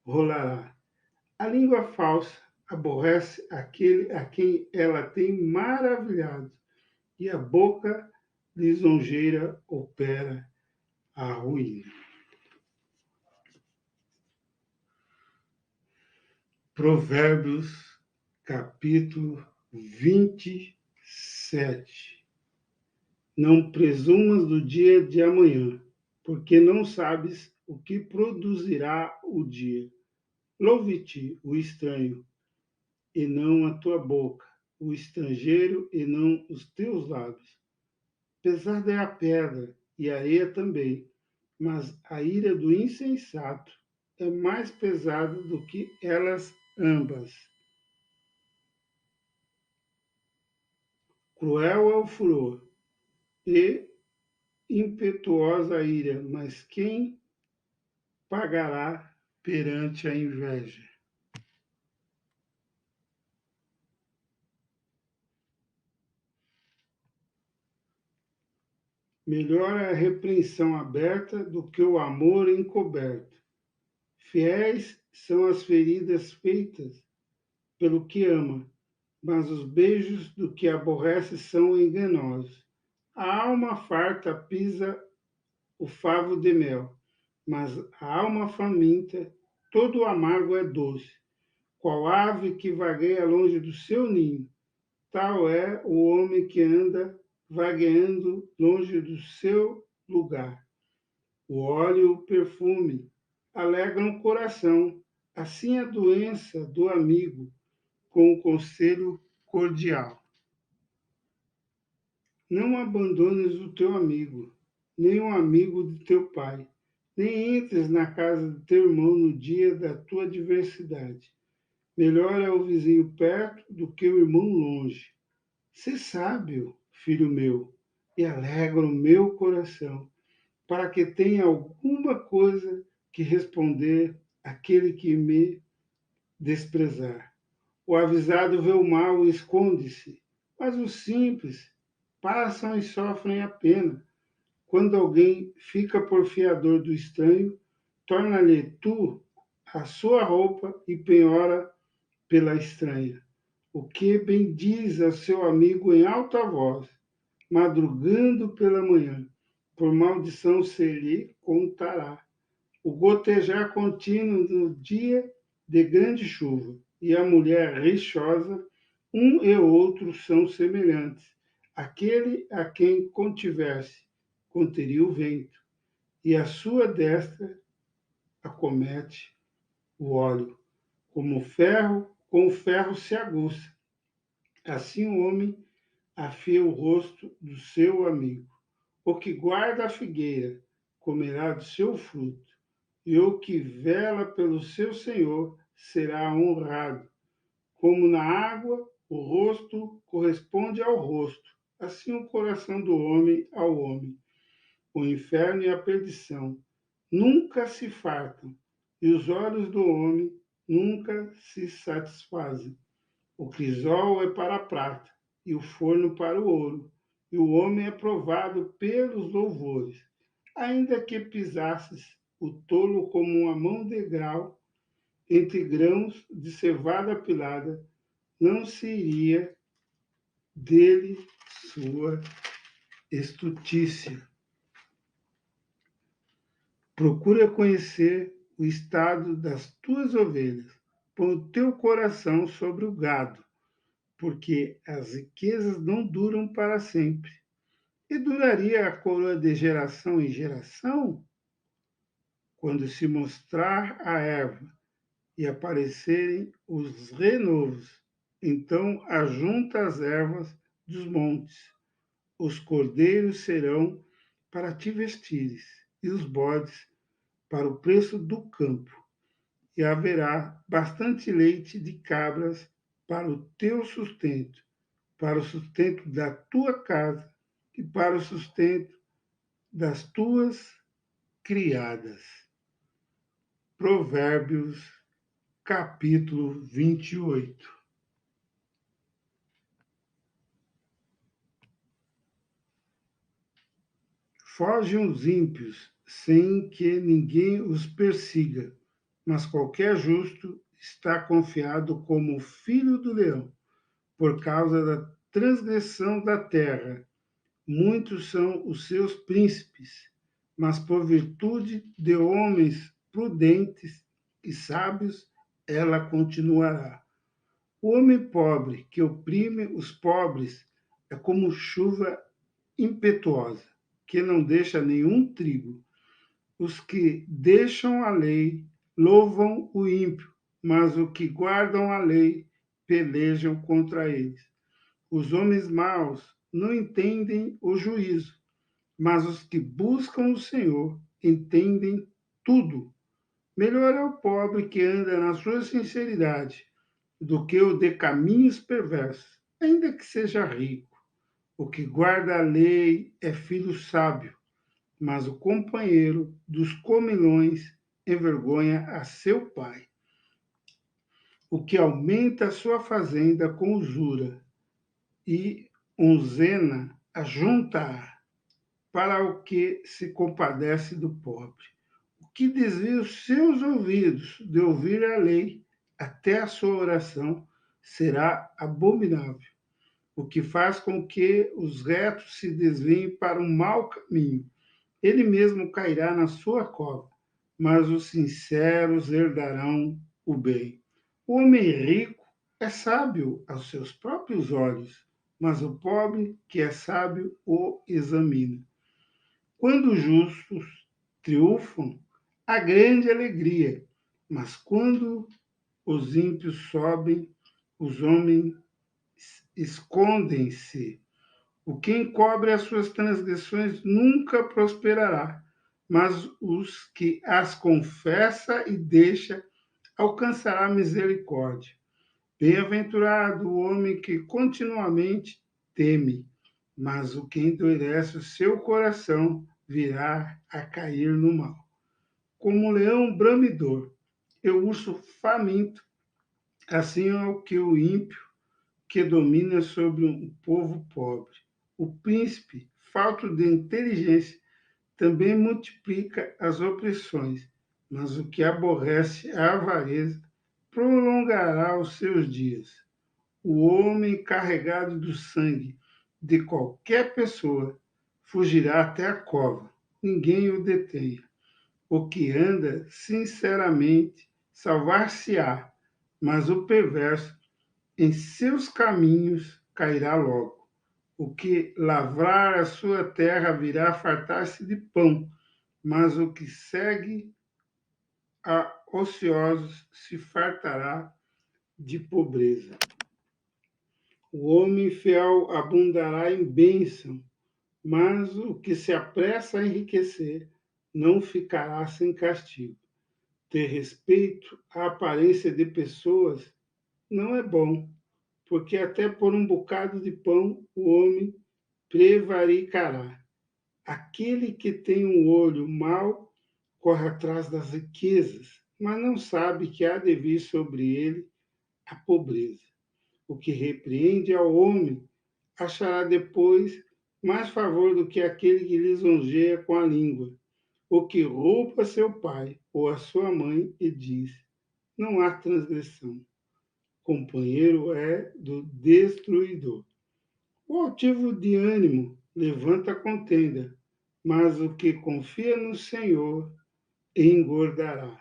rolará. A língua falsa aborrece aquele a quem ela tem maravilhado, e a boca lisonjeira opera a ruína. Provérbios, capítulo 27. Não presumas do dia de amanhã, porque não sabes o que produzirá o dia. Louve-te o estranho, e não a tua boca, o estrangeiro, e não os teus lábios. Pesada é a pedra, e a areia também, mas a ira do insensato é mais pesada do que elas ambas. Cruel é o furor, e impetuosa a ira, mas quem pagará perante a inveja? Melhor é a repreensão aberta do que o amor encoberto. Fiéis são as feridas feitas pelo que ama, mas os beijos do que aborrece são enganosos. A alma farta pisa o favo de mel, mas a alma faminta, todo o amargo é doce. Qual ave que vagueia longe do seu ninho, tal é o homem que anda vagueando longe do seu lugar. O óleo e o perfume alegram o coração, assim a doença do amigo com o conselho cordial. Não abandones o teu amigo, nem o amigo de teu pai, nem entres na casa de teu irmão no dia da tua adversidade. Melhor é o vizinho perto do que o irmão longe. Sê sábio, filho meu, e alegra o meu coração, para que tenha alguma coisa que responder àquele que me desprezar. O avisado vê o mal e esconde-se, mas os simples passam e sofrem a pena. Quando alguém fica por fiador do estranho, torna-lhe tu a sua roupa e penhora pela estranha. O que bendiz a seu amigo em alta voz, madrugando pela manhã, por maldição se lhe contará. O gotejar contínuo no dia de grande chuva, e a mulher rixosa, um e outro são semelhantes. Aquele a quem contivesse, conteria o vento, e a sua destra acomete o óleo. Como ferro, com o ferro se aguça. Assim o homem afia o rosto do seu amigo. O que guarda a figueira comerá do seu fruto, e o que vela pelo seu senhor será honrado. Como na água, o rosto corresponde ao rosto, assim o coração do homem ao homem. O inferno e a perdição nunca se fartam, e os olhos do homem nunca se satisfazem. O crisol é para a prata, e o forno para o ouro, e o homem é provado pelos louvores. Ainda que pisasses o tolo como uma mão de grau entre grãos de cevada pilada, não se iria dele sua estutícia. Procura conhecer o estado das tuas ovelhas, põe o teu coração sobre o gado, porque as riquezas não duram para sempre. E duraria a coroa de geração em geração? Quando se mostrar a erva e aparecerem os renovos, então ajunta as ervas dos montes. Os cordeiros serão para te vestires, e os bodes para o preço do campo. E haverá bastante leite de cabras para o teu sustento, para o sustento da tua casa e para o sustento das tuas criadas. Provérbios, capítulo 28. Fogem os ímpios sem que ninguém os persiga, mas qualquer justo está confiado como o filho do leão, por causa da transgressão da terra. Muitos são os seus príncipes, mas por virtude de homens prudentes e sábios, ela continuará. O homem pobre que oprime os pobres é como chuva impetuosa, que não deixa nenhum trigo. Os que deixam a lei louvam o ímpio, mas os que guardam a lei pelejam contra eles. Os homens maus não entendem o juízo, mas os que buscam o Senhor entendem tudo. Melhor é o pobre que anda na sua sinceridade do que o de caminhos perversos, ainda que seja rico. O que guarda a lei é filho sábio, mas o companheiro dos comilões envergonha a seu pai. O que aumenta a sua fazenda com usura e unzena ajunta-a para o que se compadece do pobre. O que desvia os seus ouvidos de ouvir a lei até a sua oração, será abominável, o que faz com que os retos se desviem para um mau caminho. Ele mesmo cairá na sua cova, mas os sinceros herdarão o bem. O homem rico é sábio aos seus próprios olhos, mas o pobre que é sábio o examina. Quando os justos triunfam, há grande alegria, mas quando os ímpios sobem, os homens escondem-se. O que encobre as suas transgressões nunca prosperará, mas os que as confessa e deixa alcançará misericórdia. Bem-aventurado o homem que continuamente teme, mas o que endurece o seu coração virá a cair no mal. Como um leão bramidor e o urso faminto, assim é o que o ímpio que domina sobre um povo pobre. O príncipe, falto de inteligência, também multiplica as opressões, mas o que aborrece a avareza prolongará os seus dias. O homem carregado do sangue de qualquer pessoa fugirá até a cova, ninguém o detenha. O que anda sinceramente salvar-se-á, mas o perverso em seus caminhos cairá logo. O que lavrar a sua terra virá fartar-se de pão, mas o que segue a ociosos se fartará de pobreza. O homem fiel abundará em bênção, mas o que se apressa a enriquecer não ficará sem castigo. Ter respeito à aparência de pessoas não é bom, porque até por um bocado de pão o homem prevaricará. Aquele que tem um olho mau corre atrás das riquezas, mas não sabe que há de vir sobre ele a pobreza. O que repreende ao homem achará depois mais favor do que aquele que lisonjeia com a língua. O que rouba seu pai ou a sua mãe e diz: não há transgressão. Companheiro é do destruidor. O altivo de ânimo levanta contenda, mas o que confia no Senhor engordará.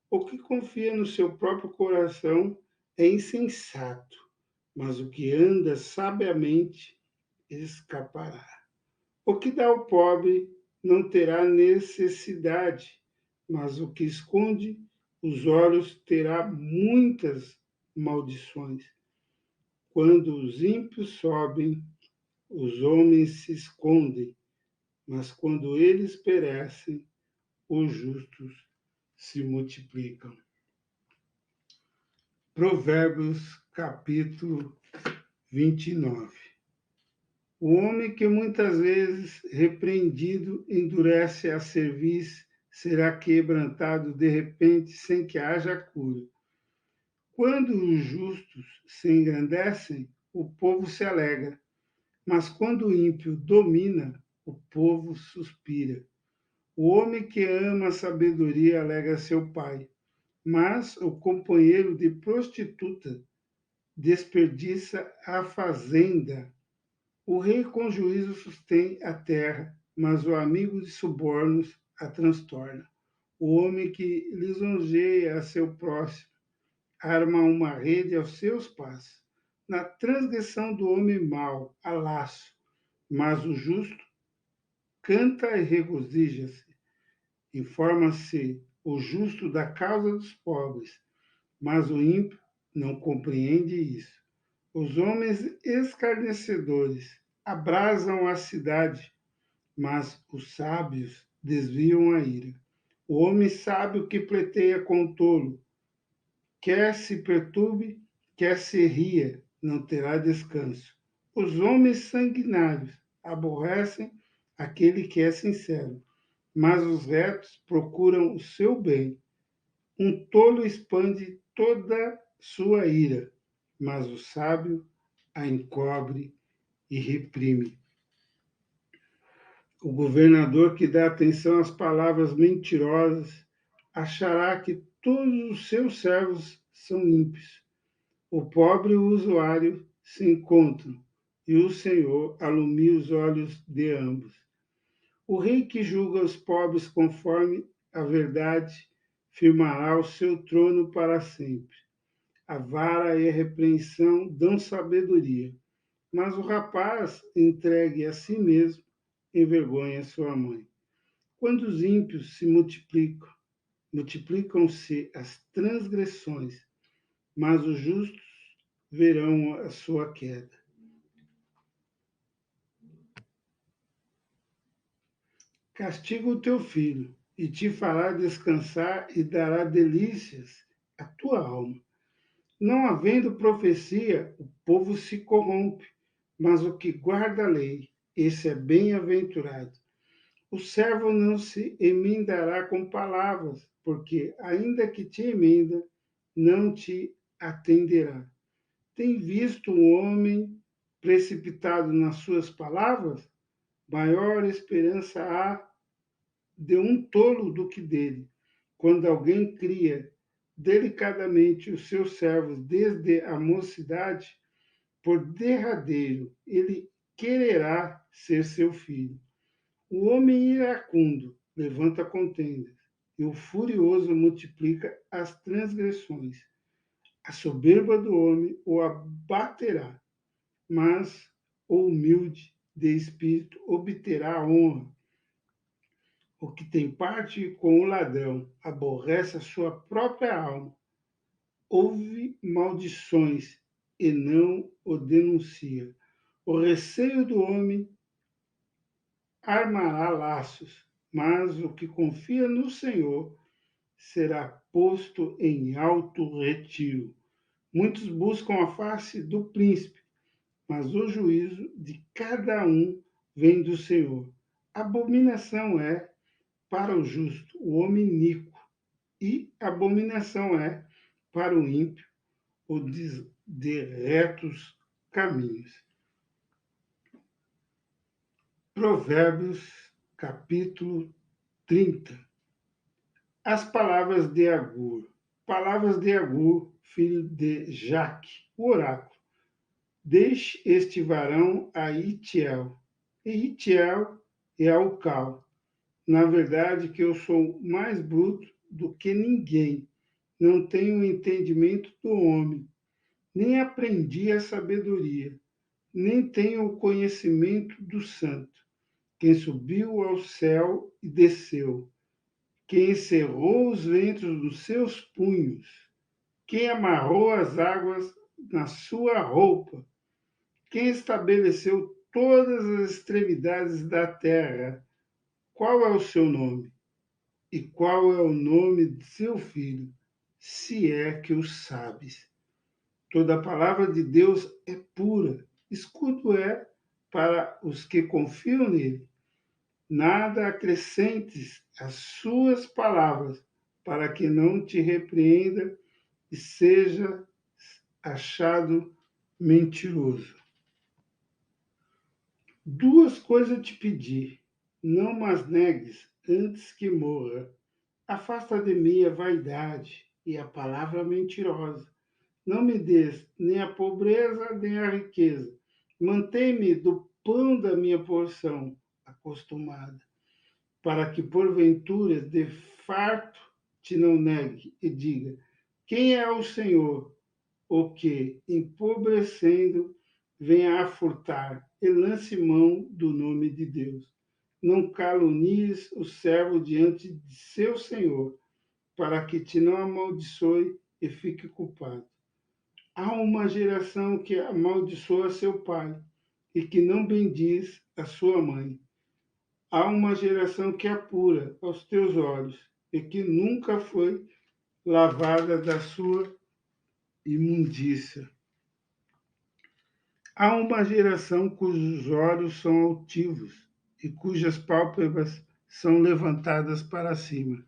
O que confia no seu próprio coração é insensato, mas o que anda sabiamente escapará. O que dá ao pobre não terá necessidade, mas o que esconde os olhos terá muitas maldições. Quando os ímpios sobem, os homens se escondem, mas quando eles perecem, os justos se multiplicam. Provérbios, capítulo 29. O homem que muitas vezes repreendido endurece a cerviz, será quebrantado de repente sem que haja cura. Quando os justos se engrandecem, o povo se alegra, mas quando o ímpio domina, o povo suspira. O homem que ama a sabedoria alegra seu pai, mas o companheiro de prostituta desperdiça a fazenda. O rei com juízo sustém a terra, mas o amigo de subornos a transtorna. O homem que lisonjeia a seu próximo arma uma rede aos seus passos. Na transgressão do homem mau há laço, mas o justo canta e regozija-se. Informa-se o justo da causa dos pobres, mas o ímpio não compreende isso. Os homens escarnecedores abrasam a cidade, mas os sábios desviam a ira. O homem sábio que pleiteia com o tolo, quer se perturbe, quer se ria, não terá descanso. Os homens sanguinários aborrecem aquele que é sincero, mas os retos procuram o seu bem. Um tolo expande toda sua ira, mas o sábio a encobre e reprime. O governador que dá atenção às palavras mentirosas achará que todos os seus servos são ímpios, O pobre e o usuário se encontram, e o Senhor alumia os olhos de ambos. O rei que julga os pobres conforme a verdade firmará o seu trono para sempre. A vara e a repreensão dão sabedoria, mas o rapaz entregue a si mesmo envergonha sua mãe. Quando os ímpios se multiplicam, multiplicam-se as transgressões, mas os justos verão a sua queda. Castiga o teu filho, e te fará descansar e dará delícias à tua alma. Não havendo profecia, o povo se corrompe, mas o que guarda a lei, esse é bem-aventurado. O servo não se emendará com palavras, porque, ainda que te emenda, não te atenderá. Tem visto um homem precipitado nas suas palavras? Maior esperança há de um tolo do que dele. Quando alguém cria delicadamente os seus servos desde a mocidade, por derradeiro ele quererá ser seu filho. O homem iracundo levanta contendas, e o furioso multiplica as transgressões. A soberba do homem o abaterá, mas o humilde de espírito obterá a honra. O que tem parte com o ladrão aborrece a sua própria alma, ouve maldições e não o denuncia. O receio do homem armará laços, mas o que confia no Senhor será posto em alto retiro. Muitos buscam a face do príncipe, mas o juízo de cada um vem do Senhor. Abominação é para o justo o homem iníquo, e abominação é para o ímpio o de retos caminhos. Provérbios, capítulo 30. As palavras de Agur. Palavras de Agur, filho de Jaque, o oráculo. Deixe este varão a Itiel, e Itiel é Aucal. Na verdade, que eu sou mais bruto do que ninguém. Não tenho o entendimento do homem, nem aprendi a sabedoria, nem tenho o conhecimento do santo. Quem subiu ao céu e desceu, quem encerrou os ventos dos seus punhos, quem amarrou as águas na sua roupa, quem estabeleceu todas as extremidades da terra. Qual é o seu nome? E qual é o nome de seu filho, se é que o sabes? Toda a palavra de Deus é pura, escudo é para os que confiam nele. Nada acrescentes às suas palavras, para que não te repreenda e seja achado mentiroso. Duas coisas te pedi, não mas negues antes que morra. Afasta de mim a vaidade e a palavra mentirosa. Não me des nem a pobreza nem a riqueza. Mantém-me do pão da minha porção acostumada, para que porventura de farto te não negue e diga: quem é o Senhor? O que, empobrecendo, venha a furtar e lance mão do nome de Deus. Não calunies o servo diante de seu Senhor, para que te não amaldiçoe e fique culpado. Há uma geração que amaldiçoa seu pai e que não bendiz a sua mãe. Há uma geração que apura aos teus olhos e que nunca foi lavada da sua imundícia. Há uma geração cujos olhos são altivos e cujas pálpebras são levantadas para cima.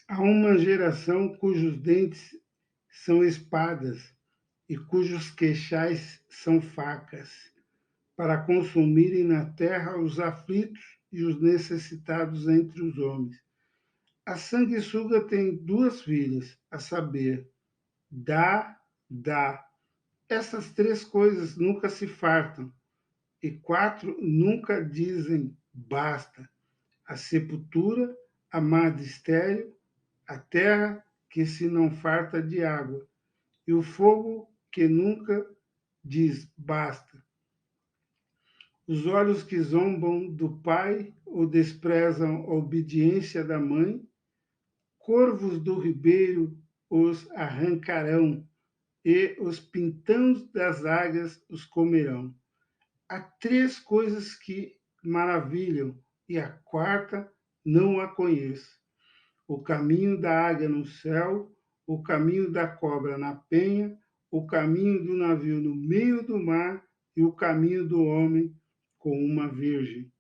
Há uma geração cujos dentes são espadas e cujos queixais são facas, para consumirem na terra os aflitos e os necessitados entre os homens. A sanguessuga tem duas filhas, a saber, dá. Essas três coisas nunca se fartam, e quatro nunca dizem basta: a sepultura, a mar estéril, a terra que se não farta de água, e o fogo que nunca diz basta. Os olhos que zombam do pai ou desprezam a obediência da mãe, corvos do ribeiro os arrancarão, e os pintãos das águias os comerão. Há três coisas que maravilham, e a quarta não a conheço: o caminho da águia no céu, o caminho da cobra na penha, o caminho do navio no meio do mar e o caminho do homem com uma virgem.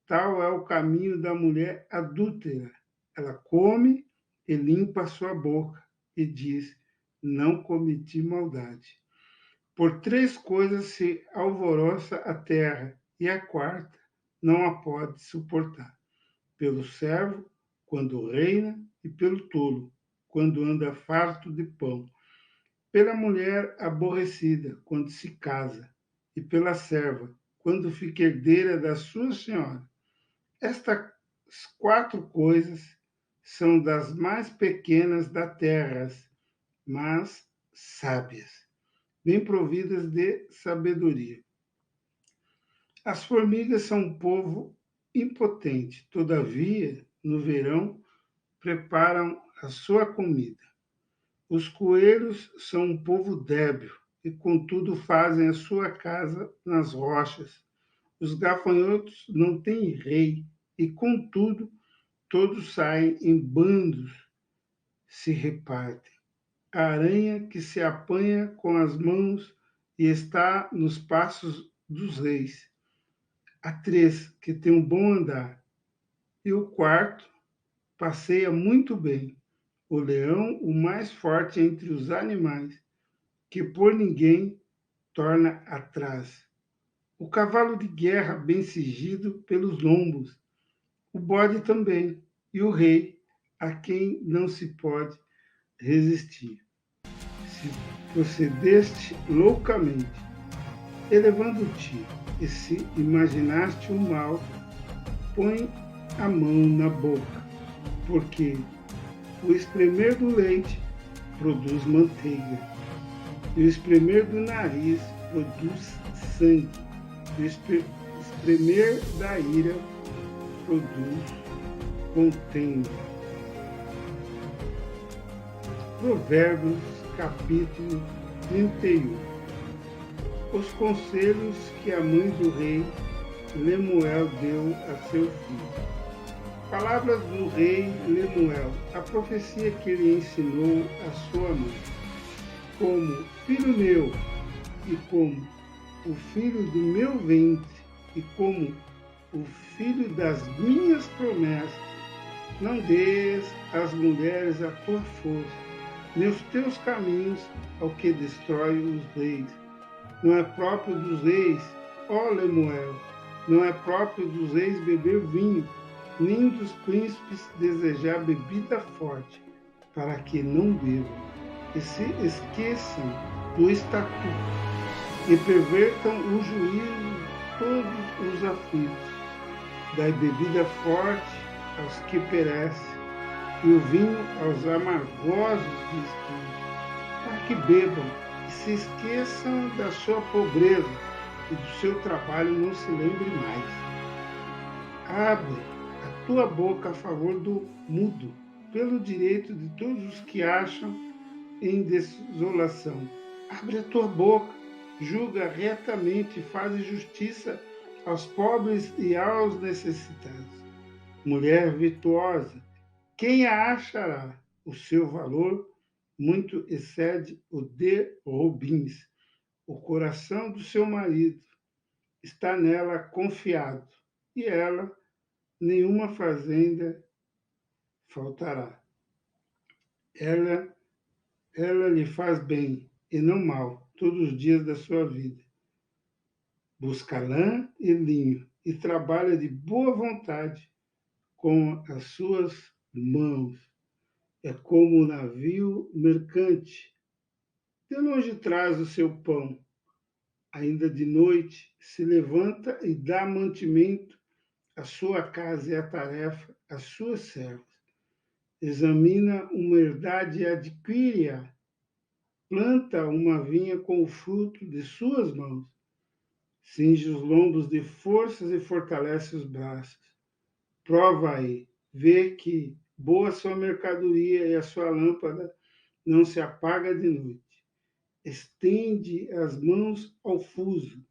Tal é o caminho da mulher adúltera. Ela come e limpa a sua boca e diz: não cometi maldade. Por três coisas se alvoroça a terra, e a quarta não a pode suportar: pelo servo, quando reina, e pelo tolo, quando anda farto de pão, pela mulher aborrecida, quando se casa, e pela serva, quando fica herdeira da sua senhora. Estas quatro coisas são das mais pequenas da terra, mas sábias, bem providas de sabedoria. As formigas são um povo impotente, todavia, no verão, preparam a sua comida. Os coelhos são um povo débil, e contudo fazem a sua casa nas rochas. Os gafanhotos não têm rei, e contudo todos saem em bandos, se repartem. A aranha que se apanha com as mãos e está nos passos dos reis. Há três que têm um bom andar, e o quarto passeia muito bem: o leão, o mais forte entre os animais, que por ninguém torna atrás. O cavalo de guerra bem cingido pelos lombos, o bode também, e o rei, a quem não se pode resistir. Se procedeste loucamente, elevando-te, e se imaginaste o mal, põe a mão na boca, porque o espremer do leite produz manteiga, e o espremer do nariz produz sangue, e o espremer da ira produz contenda. Provérbios, capítulo 31. Os conselhos que a mãe do rei Lemuel deu a seu filho. Palavras do rei Lemuel, a profecia que ele ensinou a sua mãe. Como filho meu, e como o filho do meu ventre, e como o filho das minhas promessas, não dês às mulheres a tua força, nem os teus caminhos ao que destrói os reis. Não é próprio dos reis, ó Lemuel, não é próprio dos reis beber vinho, nem dos príncipes desejar bebida forte, para que não bebam, e se esqueçam do estatuto, e pervertam o juízo de todos os aflitos. Dai bebida forte aos que perecem, e o vinho aos amargosos de espírito, para que bebam e se esqueçam da sua pobreza, e do seu trabalho não se lembre mais. Abre a tua boca a favor do mudo, pelo direito de todos os que acham em desolação. Abre a tua boca, julga retamente e faz justiça aos pobres e aos necessitados. Mulher virtuosa, quem a achará? O seu valor muito excede o de robins. O coração do seu marido está nela confiado, e ela nenhuma fazenda faltará. Ela lhe faz bem e não mal todos os dias da sua vida. Busca lã e linho e trabalha de boa vontade com as suas mãos. É como um navio mercante De longe traz o seu pão, ainda de noite se levanta e dá mantimento à sua casa e à tarefa às suas servas. Examina uma herdade e adquire-a, planta uma vinha com o fruto de suas mãos, cinge os lombos de forças e fortalece os braços. Prova aí, vê que boa sua mercadoria e a sua lâmpada não se apaga de noite. Estende as mãos ao fuso,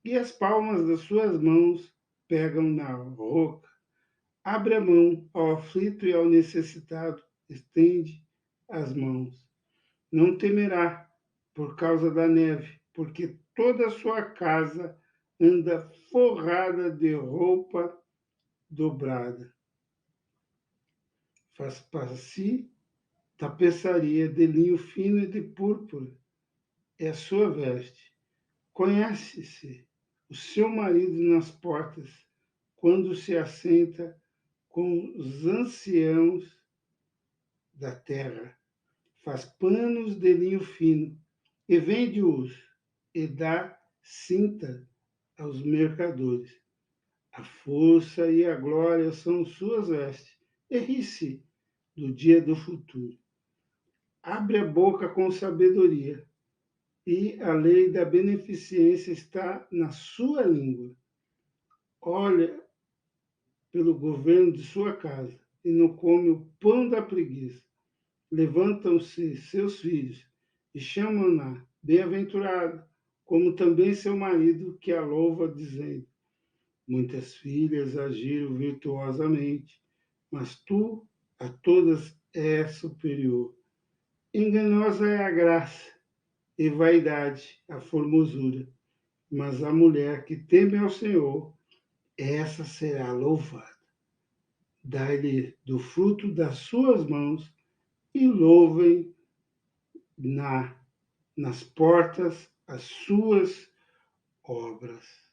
e as palmas das suas mãos pegam na roca. Abre a mão ao aflito e ao necessitado, estende as mãos. Não temerá por causa da neve, porque toda a sua casa anda forrada de roupa dobrada. Faz para si tapeçaria de linho fino e de púrpura, é a sua veste. Conhece-se o seu marido nas portas, quando se assenta com os anciãos da terra. Faz panos de linho fino e vende-os e dá cinta aos mercadores. A força e a glória são suas vestes, e ri-se do dia do futuro. Abre a boca com sabedoria, e a lei da beneficência está na sua língua. Olha pelo governo de sua casa e não come o pão da preguiça. Levantam-se seus filhos e chamam-na bem-aventurada, como também seu marido que a louva, dizendo: muitas filhas agiram virtuosamente, mas tu a todas és superior. Enganosa é a graça e vaidade a formosura, mas a mulher que teme ao Senhor, essa será louvada. Dai-lhe do fruto das suas mãos e louvem nas portas as suas obras.